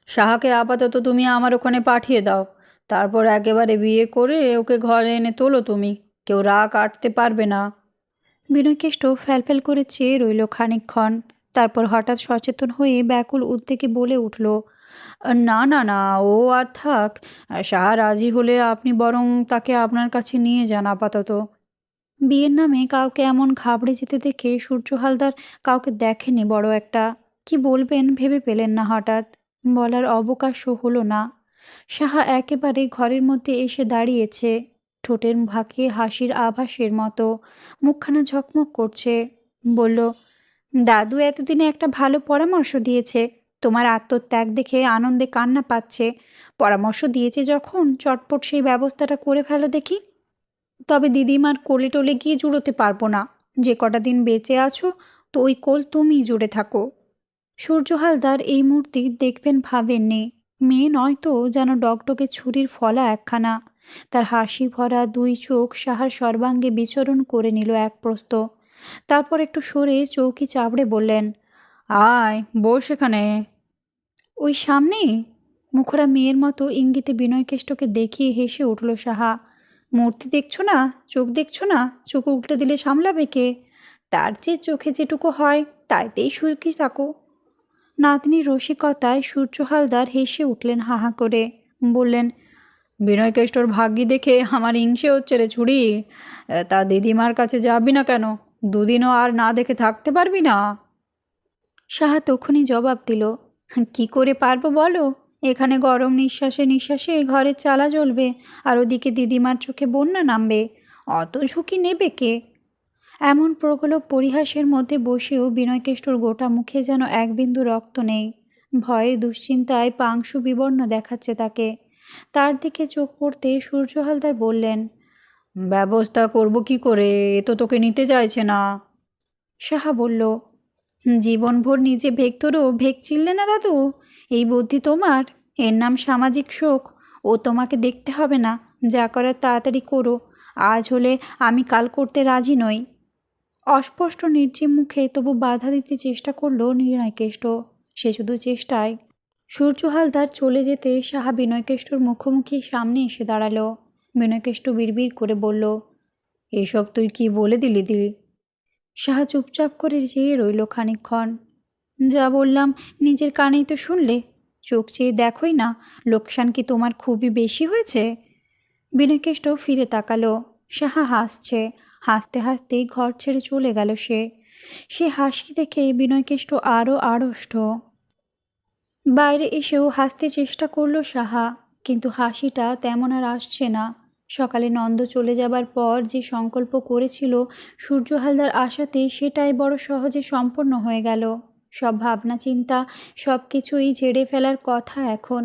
সাহাকে আপাতত তুমি আমার ওখানে পাঠিয়ে দাও, তারপর একেবারে বিয়ে করে ওকে ঘরে এনে তোলো তুমি। কেউ রাগ কাটতে পারবে না। বিনয়কেষ্ট ফ্যালফ্যাল করে চেয়ে রইল খানিকক্ষণ। তারপর হঠাৎ সচেতন হয়ে ব্যাকুল উদ্বেগে বলে উঠল, না না না, ও আর থাক। সাহা রাজি হলে আপনি বরং তাকে আপনার কাছে নিয়ে যান আপাতত। বিয়ের নামে কাউকে এমন ঘাবড়ে যেতে দেখে সূর্য হালদার কাউকে দেখেনি বড় একটা। কি বলবেন ভেবে পেলেন না হঠাৎ। বলার অবকাশও হলো না। সাহা একেবারে ঘরের মধ্যে এসে দাঁড়িয়েছে। ঠোঁটের ফাঁকে হাসির আভাসের মতো, মুখখানা ঝকমক করছে। বলল, দাদু এতদিনে একটা ভালো পরামর্শ দিয়েছে। তোমার আত্মত্যাগ দেখে আনন্দে কান্না পাচ্ছে। পরামর্শ দিয়েছে যখন চটপট সেই ব্যবস্থাটা করে ফেলো দেখি। তবে দিদিমার কোলে টোলে গিয়ে জুড়োতে পারবো না। যে কটা দিন বেঁচে আছো, তো ওই কোল তুমিই জুড়ে থাকো। সূর্য হালদার এই মূর্তি দেখবেন ভাবেননি। মেয়ে নয় তো, যেন ডগডগে ছুরির ফলা একখানা। তার হাসি ভরা 2 চোখ সাহার সর্বাঙ্গে বিচরণ করে নিল এক প্রস্ত। তারপর একটু সরে চৌকি চাপড়ে বললেন, আয় বস এখানে। ওই সামনেই। মুখরা মেয়ের মতো ইঙ্গিতে বিনয়কেষ্টকে দেখিয়ে হেসে উঠল সাহা। মূর্তি দেখছো না? চোখ দেখছো না? চোখ উল্টে দিলে সামলাবে কে? তার চেয়ে চোখে যেটুকু হয় তাইতেই সুখী থাকো। নাতনির রসিকতায় সূর্য হালদার হেসে উঠলেন হা হা করে। বললেন, বিনয়কেষ্টর ভাগ্যি দেখে আমার হিংসে হচ্ছে রে ছুরি। তা দিদিমার কাছে যাবি না কেন? দুদিনও আর না দেখে থাকতে পারবি না? সাহা তখনই জবাব দিল, কি করে পারবো বলো? এখানে গরম নিঃশ্বাসে নিঃশ্বাসে ঘরের চালা জ্বলবে, আর ওদিকে দিদিমার চোখে বন্যা নামবে। অত ঝুঁকি নেবে কে? এমন প্রগল্ভ পরিহাসের মধ্যে বসেও বিনয়কেষ্টর গোটা মুখে যেন এক বিন্দু রক্ত নেই। ভয়ে দুশ্চিন্তায় পাংশু বিবর্ণ দেখাচ্ছে তাকে। তার দিকে চোখ পড়তে সূর্য হালদার বললেন, ব্যবস্থা করব কি করে? এ তো তোকে নিতে চাইছে না। সাহা বলল, জীবনভর নিজে ভেগ তোরও ভেগ চিনলে না দাদু? এই বুদ্ধি তোমার? এর নাম সামাজিক শোক। ও তোমাকে দেখতে হবে না, যা করার তাড়াতাড়ি করো। আজ হলে আমি কাল করতে রাজি নই। অস্পষ্ট নির্জীব মুখে তবু বাধা দিতে চেষ্টা করলো বিনয়কেষ্ট। সে শুধু চেষ্টায়। সূর্য হালদার চলে যেতে সাহা বিনয়কেষ্টর মুখোমুখি সামনে এসে দাঁড়ালো। বিনয়কেষ্ট বিড়বিড় করে বলল, এসব তুই কি বলে দিলি দিলি? সাহা চুপচাপ করে চেয়ে রইল খানিকক্ষণ। যা বললাম নিজের কানেই তো শুনলে। চোখ চেয়ে দেখোই না, লোকসান কি তোমার খুবই বেশি হয়েছে? বিনয়কেষ্ট ফিরে তাকালো। সাহা হাসছে। হাসতে হাসতেই ঘর ছেড়ে চলে গেল সে। সে হাসি দেখে বিনয়কেষ্ট আরও আড়ষ্ট। বাইরে এসেও হাসতে চেষ্টা করলো সাহা, কিন্তু হাসিটা তেমন আর আসছে না। সকালে নন্দ চলে যাবার পর যে সংকল্প করেছিল সূর্য হালদার আশাতে, সেটাই বড় সহজে সম্পন্ন হয়ে গেল। সব ভাবনা চিন্তা সব কিছুই ঝেড়ে ফেলার কথা এখন।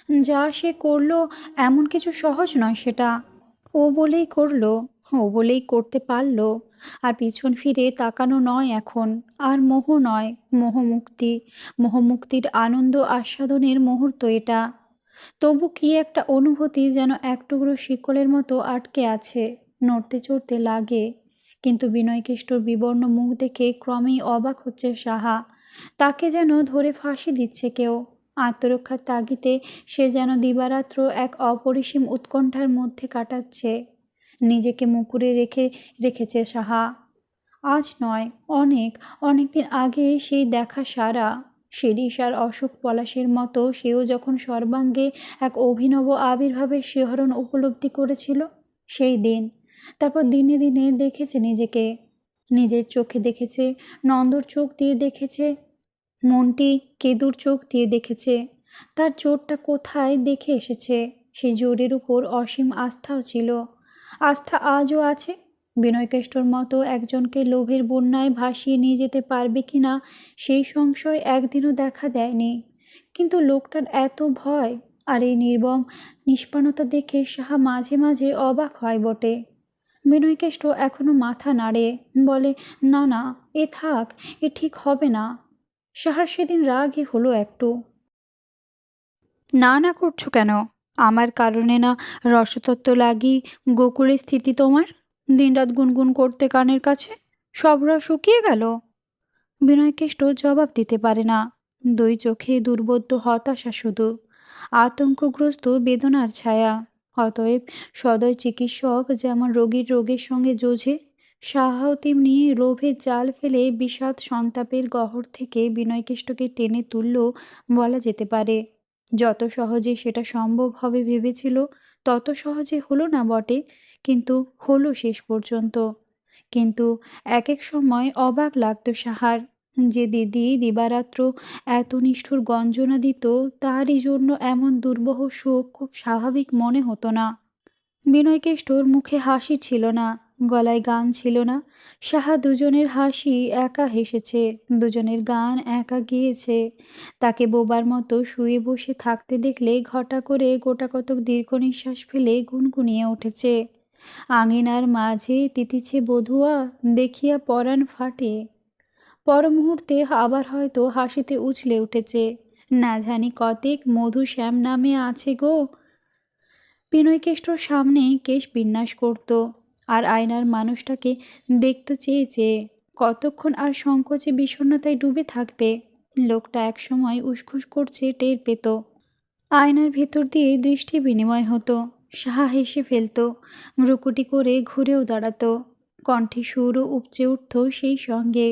যা সে করলো এমন কিছু সহজ নয় সেটা। ও বলেই করলো, ও বলেই করতে পারলো। আর পিছন ফিরে তাকানো নয় এখন। আর মোহ নয়, মোহমুক্তি। মোহমুক্তির আনন্দ আস্বাদনের মুহূর্ত এটা। তবু কি একটা অনুভূতি যেন এক টুকরো শিকলের মতো আটকে আছে, নড়তে চড়তে লাগে। কিন্তু বিনয়কেষ্টর বিবর্ণ মুখ দেখে ক্রমেই অবাক হচ্ছে সাহা। তাকে যেন ধরে ফাঁসি দিচ্ছে কেউ। আত্মরক্ষার তাগিদে সে যেন দিবারাত্র এক অপরিসীম উৎকণ্ঠার মধ্যে কাটাচ্ছে। নিজেকে মুকুরে রেখেছে সাহা। আজ নয়, অনেক অনেক দিন আগে সেই দেখা সারা। শিরীষ আর অশোক পলাশের মতো সেও যখন সর্বাঙ্গে এক অভিনব আবির্ভাবের শিহরণ উপলব্ধি করেছিল, সেই দিন। তারপর দিনে দিনে দেখেছে নিজেকে। নিজের চোখে দেখেছে, নন্দর চোখ দিয়ে দেখেছে, মনটি কেদুর চোখ দিয়ে দেখেছে। তার জোরটা কোথায় দেখে এসেছে। সেই জোরের উপর অসীম আস্থাও ছিল। আস্থা আজও আছে। বিনয়কেষ্টর মতো একজনকে লোভের বন্যায় ভাসিয়ে নিয়ে যেতে পারবে কিনা সেই সংশয় একদিনও দেখা দেয়নি। কিন্তু লোকটার এত ভয়, আর এই নির্মম নিষ্পাণতা দেখে সাহা মাঝে মাঝে অবাক হয় বটে। বিনয়কেষ্ট এখনো মাথা নাড়ে, বলে, না না, এ থাক, এ ঠিক হবে না। সাহার সেদিন রাগই হলো একটু। না না করছো কেন? আমার কারণে না রসতত্ত্ব লাগি গোকুলের স্থিতি তোমার? দিনরাত গুনগুন করতে কানের কাছে সব রস শুকিয়ে গেল। বিনয়কেষ্ট জবাব দিতে পারে না। দুই চোখে দুর্বোধ্য হতাশা শুধু, আতঙ্কগ্রস্ত বেদনার ছায়া। অতএব সদয় চিকিৎসক যেমন রোগীর রোগের সঙ্গে যোঝে, সাহাও তেমনি লোভের জাল ফেলে বিষাদ সন্তাপের গহ্বর থেকে বিনয়কেষ্টকে টেনে তুলল বলা যেতে পারে। যত সহজে সেটা সম্ভব হবে ভেবেছিল, তত সহজে হলো না বটে, কিন্তু হলো শেষ পর্যন্ত। কিন্তু এক এক সময় অবাক লাগতো সাহার, যে দিদি দিবারাত্র এত নিষ্ঠুর গঞ্জনা দিত, তারই জন্য এমন দুর্বহ শোক খুব স্বাভাবিক মনে হতো না। বিনয়কেষ্টর মুখে হাসি ছিল না, গলায় গান ছিল না। সাহা দুজনের হাসি একা হেসেছে, দুজনের গান একা গেয়েছে। তাকে বোবার মতো শুয়ে বসে থাকতে দেখলে ঘটা করে গোটা কতক দীর্ঘ নিঃশ্বাস ফেলে গুনগুনিয়ে উঠেছে, আঙিনার মাঝে তিতিছে বধুয়া, দেখিয়া পরাণ ফাটে। পর মুহূর্তে আবার হয়তো হাসিতে উছলে উঠেছে, না জানি কতেক মধু শ্যাম নামে আছে গো। বিনয়কেষ্টর সামনে কেশ বিন্যাস করত, আর আয়নার মানুষটাকে দেখতে চেয়ে চেয়ে কতক্ষণ আর সংকোচে বিষণ্ণতায় ডুবে থাকবে। লোকটা একসময় উসখুস করছে টের পেত। আয়নার ভেতর দিয়ে দৃষ্টি বিনিময় হতো। সাহা হেসে ফেলত, ভ্রুকুটি করে ঘুরেও দাঁড়াতো। কণ্ঠে সুরও উপচে উঠত সেই সঙ্গে।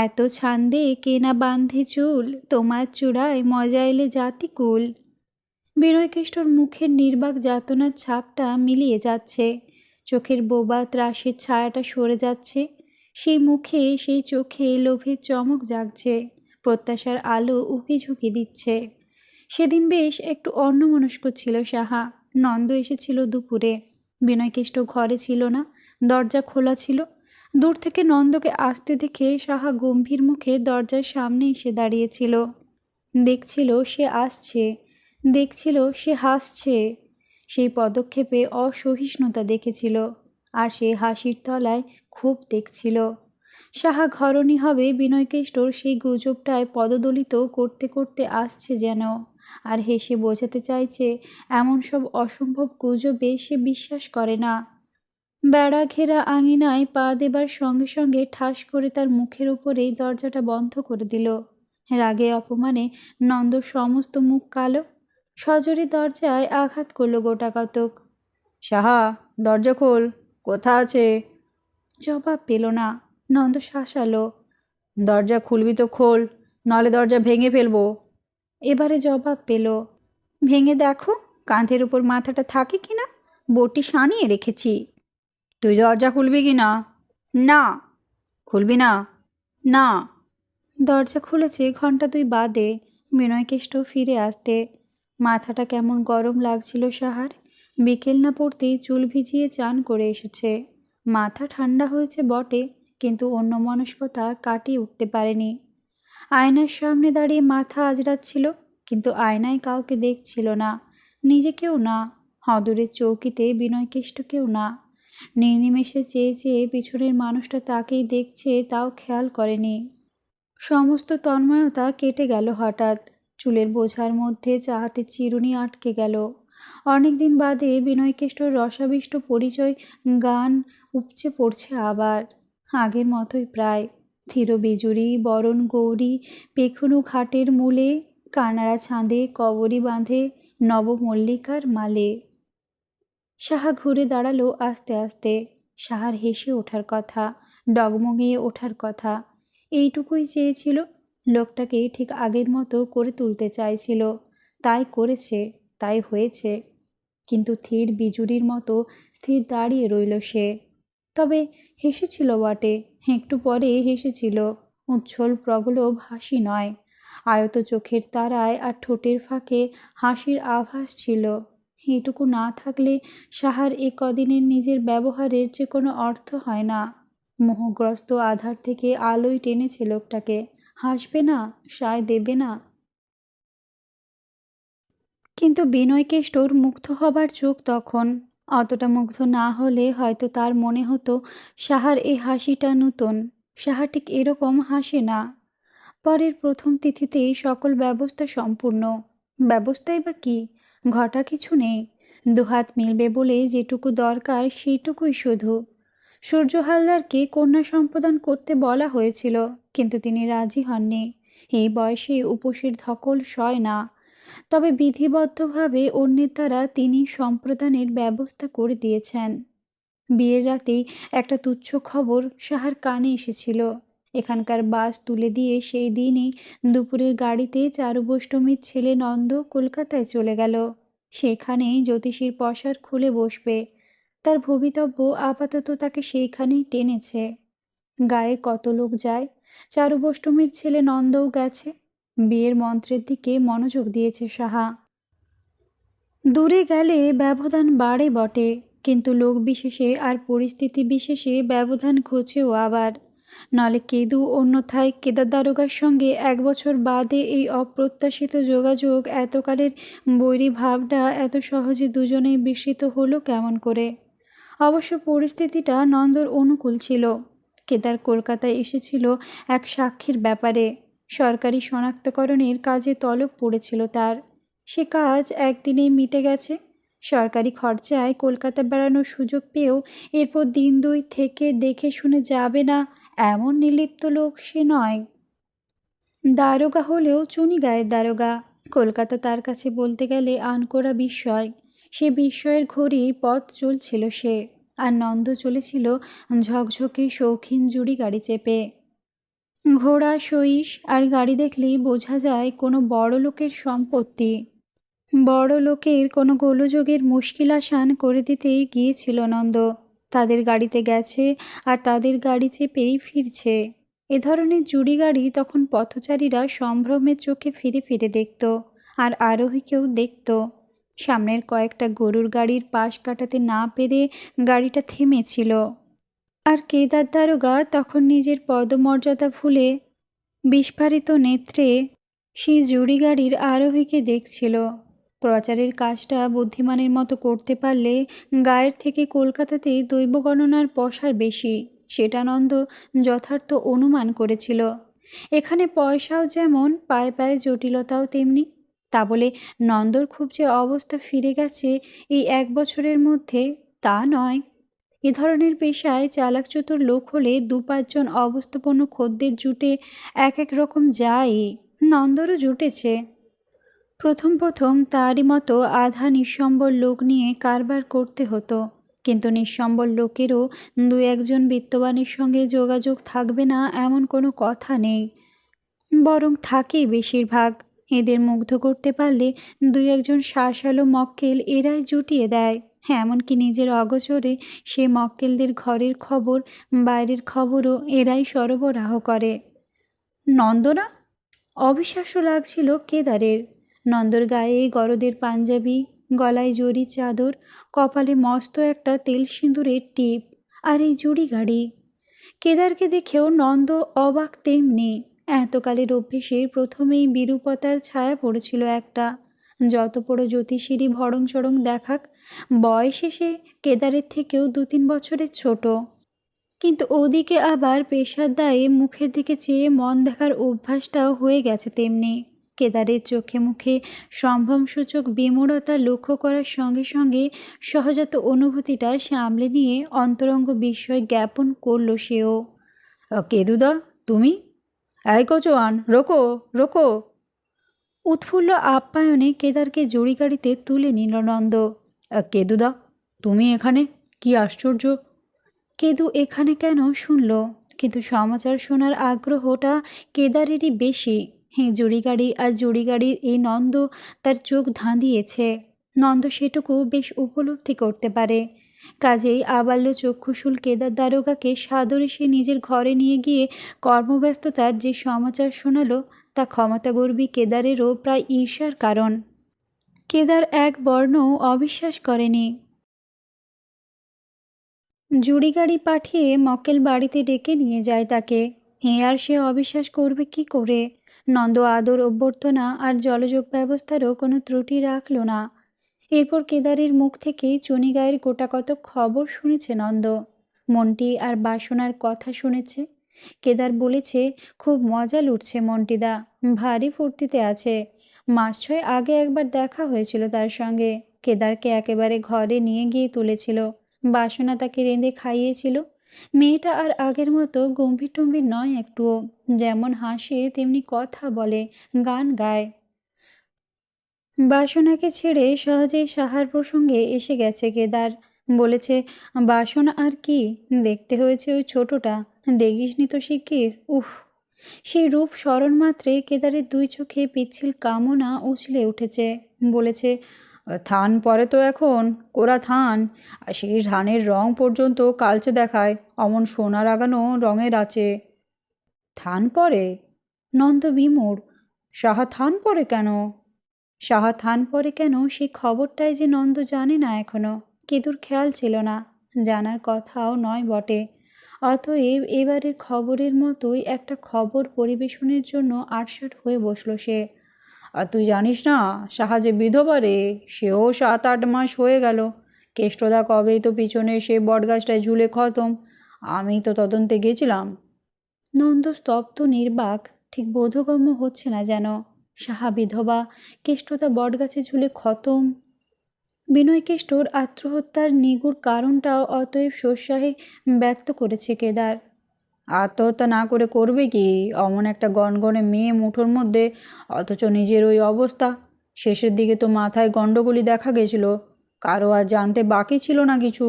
এত ছান্দে কেনা বাঁধে চুল, তোমার চূড়ায় মজা এলে জাতিকুল। বিনয়কেষ্টর মুখের নির্বাক যাতনার ছাপটা মিলিয়ে যাচ্ছে, চোখের বোবা ত্রাসের ছায়াটা সরে যাচ্ছে। সেই মুখে সেই চোখে লোভের চমক জাগছে, প্রত্যাশার আলো উকি ঝুঁকি দিচ্ছে। সেদিন বেশ একটু অন্যমনস্ক ছিল সাহা। নন্দ এসেছিল দুপুরে। বিনয়কেষ্ট ঘরে ছিল না, দরজা খোলা ছিল। দূর থেকে নন্দকে আসতে দেখে সাহা গম্ভীর মুখে দরজার সামনে এসে দাঁড়িয়েছিল। দেখছিল সে আসছে, দেখছিল সে হাসছে। সেই পদক্ষেপে অসহিষ্ণুতা দেখেছিল, আর সেই হাসির তলায় ক্ষোভ দেখছিল। সাহা ঘরণী হবে বিনয়কেষ্টর সেই গুজবটায় পদদলিত করতে করতে আসছে যেন, আর হেসে বোঝাতে চাইছে এমন সব অসম্ভব গুজবে সে বিশ্বাস করে না। বেড়া ঘেরা আঙিনায় পা দেবার সঙ্গে সঙ্গে ঠাস করে তার মুখের উপরেই দরজাটা বন্ধ করে দিল। রাগে অপমানে নন্দর সমস্ত মুখ কালো। সজোরে দরজায় আঘাত করলো গোটা কতক। সাহা, দরজা খোল, কোথা আছে? জবাব পেল না। নন্দ শাসালো, দরজা খুলবি তো খোল, নলে দরজা ভেঙে ফেলবো। এবারে জবাব পেল, ভেঙে দেখো কাঁধের উপর মাথাটা থাকে কিনা, বটি সানিয়ে রেখেছি। তুই দরজা খুলবি কি না? না। খুলবি না? না। দরজা খুলেছে ঘন্টা দুই বাদে, বিনয়কেষ্ট ফিরে আসতে। মাথাটা কেমন গরম লাগছিল সাহার। বিকেল না পড়তেই চুল ভিজিয়ে চান করে এসেছে। মাথা ঠান্ডা হয়েছে বটে, কিন্তু অন্যমনস্কতা কাটিয়ে উঠতে পারেনি। আয়নার সামনে দাঁড়িয়ে মাথা আজড়াচ্ছিল, কিন্তু আয়নায় কাউকে দেখছিল না, নিজেকেও না, অদূরের চৌকিতে বিনয়কেষ্টকেও না। নির্নিমেষে চেয়ে চেয়ে পিছনের মানুষটা তাকেই দেখছে তাও খেয়াল করেনি। সমস্ত তন্ময়তা কেটে গেল হঠাৎ। চুলের বোঝার মধ্যে চাহাতে চিরুনি আটকে গেল। অনেকদিন বাদে বিনয়কেষ্টর রসাবিষ্ট পরিচয় গান উপচে পড়ছে আবার, আগের মতোই প্রায়। থির বিজুরি বরণ গৌরী পেখুনু ঘাটের মূলে, কানাড়া ছাঁদে কবরী বাঁধে নবমল্লিকার মালে। সাহা ঘুরে দাঁড়ালো আস্তে আস্তে। সাহার হেসে ওঠার কথা, ডগমগিয়ে ওঠার কথা, এইটুকুই চেয়েছিল। লোকটাকে ঠিক আগের মতো করে তুলতে চাইছিল, তাই করেছে, তাই হয়েছে। কিন্তু থির বিজুরির মতো স্থির দাঁড়িয়ে রইল সে। তবে হেসেছিল বটে, একটু পরে হেসেছিল। উচ্ছল প্রগলভ হাসি নয়, আয়ত চোখের তারায় আর ঠোঁটের ফাঁকে হাসির আভাস ছিল। এটুকু না থাকলে সাহার এ কদিনের নিজের ব্যবহারের যে কোনো অর্থ হয় না। মোহগ্রস্ত আধার থেকে আলোয় টেনেছে লোকটাকে। হাসবে না, সায় দেবে না। কিন্তু বিনয়কেষ্টর মুগ্ধ হবার চোখ তখন। অতটা মুগ্ধ না হলে হয়তো তার মনে হতো সাহার এই হাসিটা নূতন। সাহা ঠিক এরকম হাসে না। পরের প্রথম তিথিতেই সকল ব্যবস্থা সম্পূর্ণ। ব্যবস্থাই বা কি, ঘটা কিছু নেই। দুহাত মিলবে বলে যেটুকু দরকার সেইটুকুই শুধু। সূর্য হালদারকে কন্যা সম্প্রদান করতে বলা হয়েছিল, কিন্তু তিনি রাজি হননি। এই বয়সে উপোসের ধকল সয় না। তবে বিধিবদ্ধভাবে অন্যের দ্বারা তিনি সম্প্রদানের ব্যবস্থা করে দিয়েছেন। বিয়ের রাতেই একটা তুচ্ছ খবর সাহার কানে এসেছিল। এখানকার বাস তুলে দিয়ে সেই দিনই দুপুরের গাড়িতে চারুবৈষ্টমীর ছেলে নন্দ কলকাতায় চলে গেল। সেখানেই জ্যোতিষীর পসার খুলে বসবে। তার ভবিতব্য আপাতত তাকে সেইখানেই টেনেছে। গায়ের কত লোক যায়, চারুবৈষ্টমীর ছেলে নন্দও গেছে। বিয়ের মন্ত্রের দিকে মনোযোগ দিয়েছে সাহা। দূরে গেলে ব্যবধান বাড়ে বটে, কিন্তু লোক বিশেষে আর পরিস্থিতি বিশেষে ব্যবধান ঘোচেও আবার। নলে কেদু অন্যথায় কেদার দারোগার সঙ্গে 1 বছর বাদে এই অপ্রত্যাশিত যোগাযোগ, এতকালের বৈরী ভাবটা এত সহজে দুজনেই বিস্মিত হলো কেমন করে? অবশ্য পরিস্থিতিটা নন্দর অনুকূল ছিল। কেদার কলকাতায় এসেছিল এক সাক্ষীর ব্যাপারে। সরকারি শনাক্তকরণের কাজে তলব পড়েছিল তার। সে কাজ একদিনেই মিটে গেছে। সরকারি খরচায় কলকাতা বেড়ানোর সুযোগ পেয়েও এরপর দিন 2 থেকে দেখে শুনে যাবে না, এমন নির্লিপ্ত লোক সে নয়। দারোগা হলেও চুনি গায়ের দারোগা। কলকাতা তার কাছে বলতে গেলে আনকোড়া বিস্ময়। সে বিস্ময়ের ঘড়ি পথ চলছিল সে, আর নন্দ চলেছিল ঝকঝকে শৌখিন জুড়ি গাড়ি চেপে। ঘোড়া সইস আর গাড়ি দেখলেই বোঝা যায় কোনো বড় লোকের সম্পত্তি। বড় লোকের কোনো গোলযোগের মুশকিল আসান করে দিতেই গিয়েছিল নন্দ। তাদের গাড়িতে গেছে আর তাদের গাড়ি চেপেই ফিরছে। এ ধরনের জুড়ি গাড়ি তখন পথচারীরা সম্ভ্রমের চোখে ফিরে ফিরে দেখত, আর আরোহীকেও দেখত। সামনের কয়েকটা গরুর গাড়ির পাশ কাটাতে না পেরে গাড়িটা থেমেছিল, আর কেদার দারোগা তখন নিজের পদমর্যাদা ভুলে বিস্ফারিত নেত্রে সেই জুড়ি গাড়ির আরোহীকে দেখছিল। প্রচারের কাজটা বুদ্ধিমানের মতো করতে পারলে গায়ের থেকে কলকাতাতে দৈব গণনার পসার বেশি, সেটা নন্দ যথার্থ অনুমান করেছিল। এখানে পয়সাও যেমন, পায়ে পায়ে জটিলতাও তেমনি। তা বলে নন্দর খুব যে অবস্থা ফিরে গেছে এই 1 বছরের মধ্যে, তা নয়। এ ধরনের পেশায় চালাক চতুর লোক হলে 2-5 জন অবস্থাপন্ন খদ্দের জুটে এক এক রকম যায়। নন্দরও জুটেছে। প্রথম প্রথম তারই মতো আধা নিঃসম্বল লোক নিয়ে কারবার করতে হতো, কিন্তু নিঃসম্বল লোকেরও 2-1 জন বিত্তবানের সঙ্গে যোগাযোগ থাকবে না এমন কোনো কথা নেই, বরং থাকেই বেশিরভাগ। এদের মুগ্ধ করতে পারলে 2-1 জন শাঁসালো মক্কেল এরাই জুটিয়ে দেয়। এমনকি নিজের অগোচরে সে মক্কেলদের ঘরের খবর, বাইরের খবরও এরাই সরবরাহ করে। নন্দনা অবিশ্বাস্য লাগছিল কেদারের। নন্দর গায়ে গরদের পাঞ্জাবি, গলায় জরি চাদর, কপালে মস্ত একটা তেল সিঁদুরের টিপ, আর এই জুড়ি গাড়ি। কেদারকে দেখেও নন্দ অবাক তেমনি। এতকালের অভ্যেসে প্রথমেই বিরূপতার ছায়া পড়েছিল একটা। যত বড় জ্যোতিষীরই ভরং চরং দেখাক, বয়সে সে কেদারের থেকেও 2-3 বছরের ছোট। কিন্তু ওদিকে আবার পেশার দায়ে মুখের দিকে চেয়ে মন দেখার অভ্যাসটাও হয়ে গেছে তেমনি। কেদারের চোখে মুখে সম্ভ্রমসূচক বিমূঢ়তা লক্ষ্য করার সঙ্গে সঙ্গে সহজাত অনুভূতিটা সামলে নিয়ে অন্তরঙ্গ বিস্ময় জ্ঞাপন করল সেও। কেদুদা, তুমি? এই কচোয়ান, রোকো রোকো! উৎফুল্ল আপ্যায়নে কেদারকে জড়ি গাড়িতে তুলে নিল নন্দ। কেদুদা, তুমি এখানে? কি আশ্চর্য! কেদু এখানে কেন শুনল, কিন্তু সমাচার শোনার আগ্রহটা কেদারেরই বেশি। জুড়ি গাড়ি আর জুড়ি গাড়ির এই নন্দ তার চোখ ধাঁধিয়েছে। নন্দ সেটুকু বেশ উপলব্ধি করতে পারে। কাজেই আবাল্য চক্ষুশূল কেদার দারোগাকে সাদরে সে নিজের ঘরে নিয়ে গিয়ে কর্মব্যস্ততার যে সমাচার শোনালো, তা ক্ষমতাগর্বী কেদারেরও প্রায় ঈর্ষার কারণ। কেদার এক বর্ণও অবিশ্বাস করেনি। জুড়ি গাড়ি পাঠিয়ে মক্কেল বাড়িতে ডেকে নিয়ে যায় তাকে। আর সে অবিশ্বাস করবে কি করে? নন্দ আদর অভ্যর্থনা আর জলযোগ ব্যবস্থারও কোনো ত্রুটি রাখল না। এরপর কেদারের মুখ থেকেই চনিগায়ের গোটাকত খবর শুনেছে নন্দ। মন্টি আর বাসনার কথা শুনেছে। কেদার বলেছে, খুব মজা লুটছে মন্টিদা, ভারী ফুর্তিতে আছে। 6 মাস আগে একবার দেখা হয়েছিল তার সঙ্গে। কেদারকে একেবারে ঘরে নিয়ে গিয়ে তুলেছিল। বাসনা তাকে রেঁধে খাইয়েছিল। মেয়েটা আর আগের মতো গম্ভীর টম্ভীর নয় একটুও। যেমন হাসে তেমনি কথা বলে, গান গায়। বাসনাকে ছেড়ে সহজেই সাহার প্রসঙ্গে এসে গেছে কেদার। বলেছে, বাসনা আর কি, দেখতে হয়েছে ওই ছোটটা, দেখিসনি তো শিগগির। উফ! সেই রূপ স্মরণ মাত্রে কেদারের 2 চোখে পিচ্ছিল কামনা উছলে উঠেছে। বলেছে, থান পরে তো এখন, কোরা থান, আর সেই ধানের রং পর্যন্ত কালচে দেখায়, অমন সোনা রাগানো রঙের আছে। থান পরে? নন্দ বিমূঢ়। সাহা থান পরে কেন? সাহা থান পরে কেন সেই খবরটাই যে নন্দ জানে না এখনো। কেতুর খেয়াল ছিল না, জানার কথাও নয় বটে। অতএব এবারের খবরের মতোই একটা খবর পরিবেশনের জন্য আটসাট হয়ে বসল সে। আর তুই জানিস না, সাহা যে বিধবা রে, সেও 7-8 মাস হয়ে গেল। কেষ্টদা কবেই তো পিছনে সে বটগাছটায় ঝুলে খতম। আমি তো তদন্তে গেছিলাম। নন্দ স্তব্ধ নির্বাক, ঠিক বোধগম্য হচ্ছে না যেন। সাহা বিধবা, কেষ্টদা বটগাছে ঝুলে খতম। বিনয় কেষ্টর আত্মহত্যার নিগুড় কারণটাও অতএব সোৎসাহে ব্যক্ত করেছে কেদার। আত্মহত্যা না করে করবে কি? অমন একটা গনগনে মেয়ে মুঠোর মধ্যে, অথচ নিজের ওই অবস্থা। শেষের দিকে তো মাথায় গন্ডগোলই দেখা গেছিল। কারো আর জানতে বাকি ছিল না কিছু।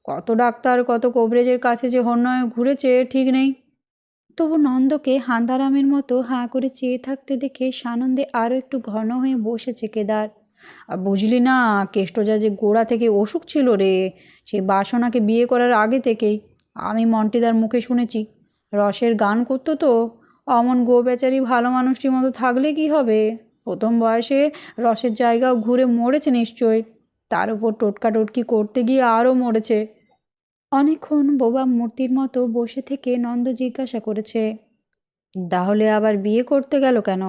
কত ডাক্তার, কত কবরেজের কাছে যে হন্যয়ে ঘুরেছে ঠিক নেই। তবু নন্দকে হাঁদারামের মতো হাঁ করে চেয়ে থাকতে দেখে সানন্দে আরও একটু ঘন হয়ে বসেছে কেদার। আর বুঝলি না, কেষ্টজা যে গোড়া থেকে অসুখ ছিল রে, সেই বাসনাকে বিয়ে করার আগে থেকেই। আমি মন্টিদার মুখে শুনেছি। রসের গান করতো তো। অমন গো বেচারি ভালো মানুষটির মতো থাকলে কি হবে? প্রথম বয়সে রসের জায়গাও ঘুরে মরেছে নিশ্চয়। তার উপর টোটকা টটকি করতে গিয়ে আরও মরেছে। অনেকক্ষণ বোবা মূর্তির মতো বসে থেকে নন্দ জিজ্ঞাসা করেছে, তাহলে আবার বিয়ে করতে গেল কেন?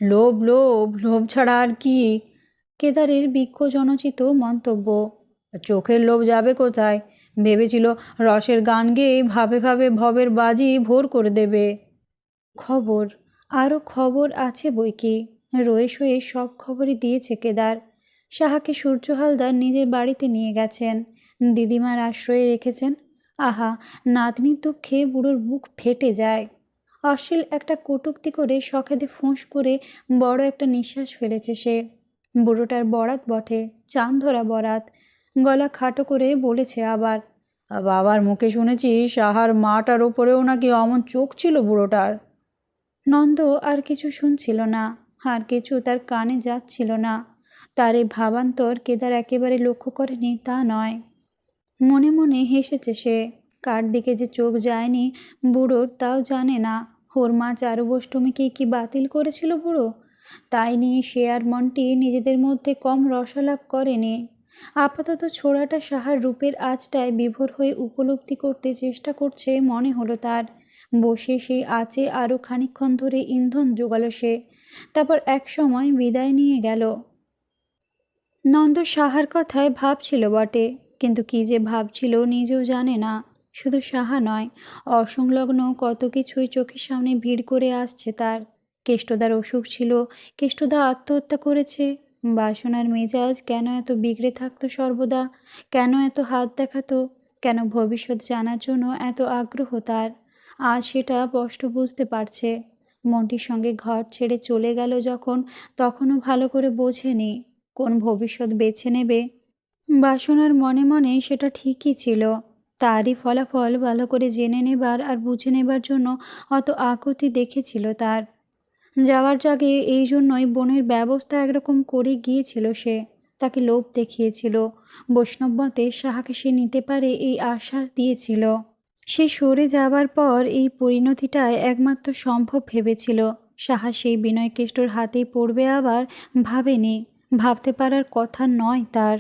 লোভ, লোভ, লোভ ছাড়া আর কি? কেদারের বিক্ষজনচিত মন্তব্য। চোখের লোভ যাবে কোথায়? ভেবেছিল রসের গান গেয়ে ভাবে ভাবে ভবের বাজি ভোর করে দেবে। খবর, আরও খবর আছে বই কি। রয়ে শয়ে সব খবরই দিয়েছে কেদার। সাহাকে সূর্য হালদার নিজের বাড়িতে নিয়ে গেছেন, দিদিমার আশ্রয়ে রেখেছেন। আহা, নাতনির দুঃখে বুড়োর বুক ফেটে যায়। অশ্লীল একটা কটূক্তি করে শখেদে ফোঁস করে বড় একটা নিঃশ্বাস ফেলেছে সে। বুড়োটার বরাত বটে, চান ধরা বরাত। গলা খাটো করে বলেছে আবার, বাবার মুখে শুনেছি সাহার মাটার ওপরেও নাকি অমন চোখ ছিল বুড়োটার। নন্দ আর কিছু শুনছিল না, আর কিছু তার কানে যাচ্ছিল না। তার এই ভাবান্তর কেদার একেবারে লক্ষ্য করেনি তা নয়। মনে মনে হেসেছে সে। কার দিকে যে চোখ যায়নি বুড়োর তাও জানে না। ওর মা চারুবষ্টমীকে কি বাতিল করেছিল বুড়ো? তাই নিয়ে সে আর মনটি নিজেদের মধ্যে কম রসালাপ করেনি। আপাতত ছোড়াটা সাহার রূপের আঁচটায় বিভোর হয়ে উপলব্ধি করতে চেষ্টা করছে মনে হলো তার। বসে সেই আঁচে আরও খানিকক্ষণ ধরে ইন্ধন জোগালো সে। তারপর এক সময় বিদায় নিয়ে গেল। নন্দ সাহার কথায় ভাবছিল বটে, কিন্তু কি যে ভাবছিল নিজেও জানে না। শুধু সাহা নয়, অসংলগ্ন কত কিছুই চোখের সামনে ভিড় করে আসছে তার। কেষ্টদার অসুখ ছিল, কেষ্টদা আত্মহত্যা করেছে। বাসনার মেজাজ কেন এত বিগড়ে থাকতো সর্বদা? কেন এত হাত দেখাতো? কেন ভবিষ্যৎ জানার জন্য এত আগ্রহ তার? আজ সেটা স্পষ্ট বুঝতে পারছে। মন্টির সঙ্গে ঘর ছেড়ে চলে গেল যখন, তখনও ভালো করে বোঝেনি কোন ভবিষ্যৎ বেছে নেবে। বাসনার মনে মনে সেটা ঠিকই ছিল। তারই ফলাফল ভালো করে জেনে নেবার আর বুঝে নেবার জন্য অত আকুতি দেখেছিল তার। যাওয়ার আগে এই জন্যই বনের ব্যবস্থা একরকম করে গিয়েছিল সে। তাকে লোভ দেখিয়েছিল। বৈষ্ণব মতে সাহাকে সে নিতে পারে এই আশ্বাস দিয়েছিল। সে সরে যাবার পর এই পরিণতিটাই একমাত্র সম্ভব ভেবেছিল। সাহা সেই বিনয়কেষ্টর হাতেই পড়বে আবার ভাবেনি। ভাবতে পারার কথা নয় তার।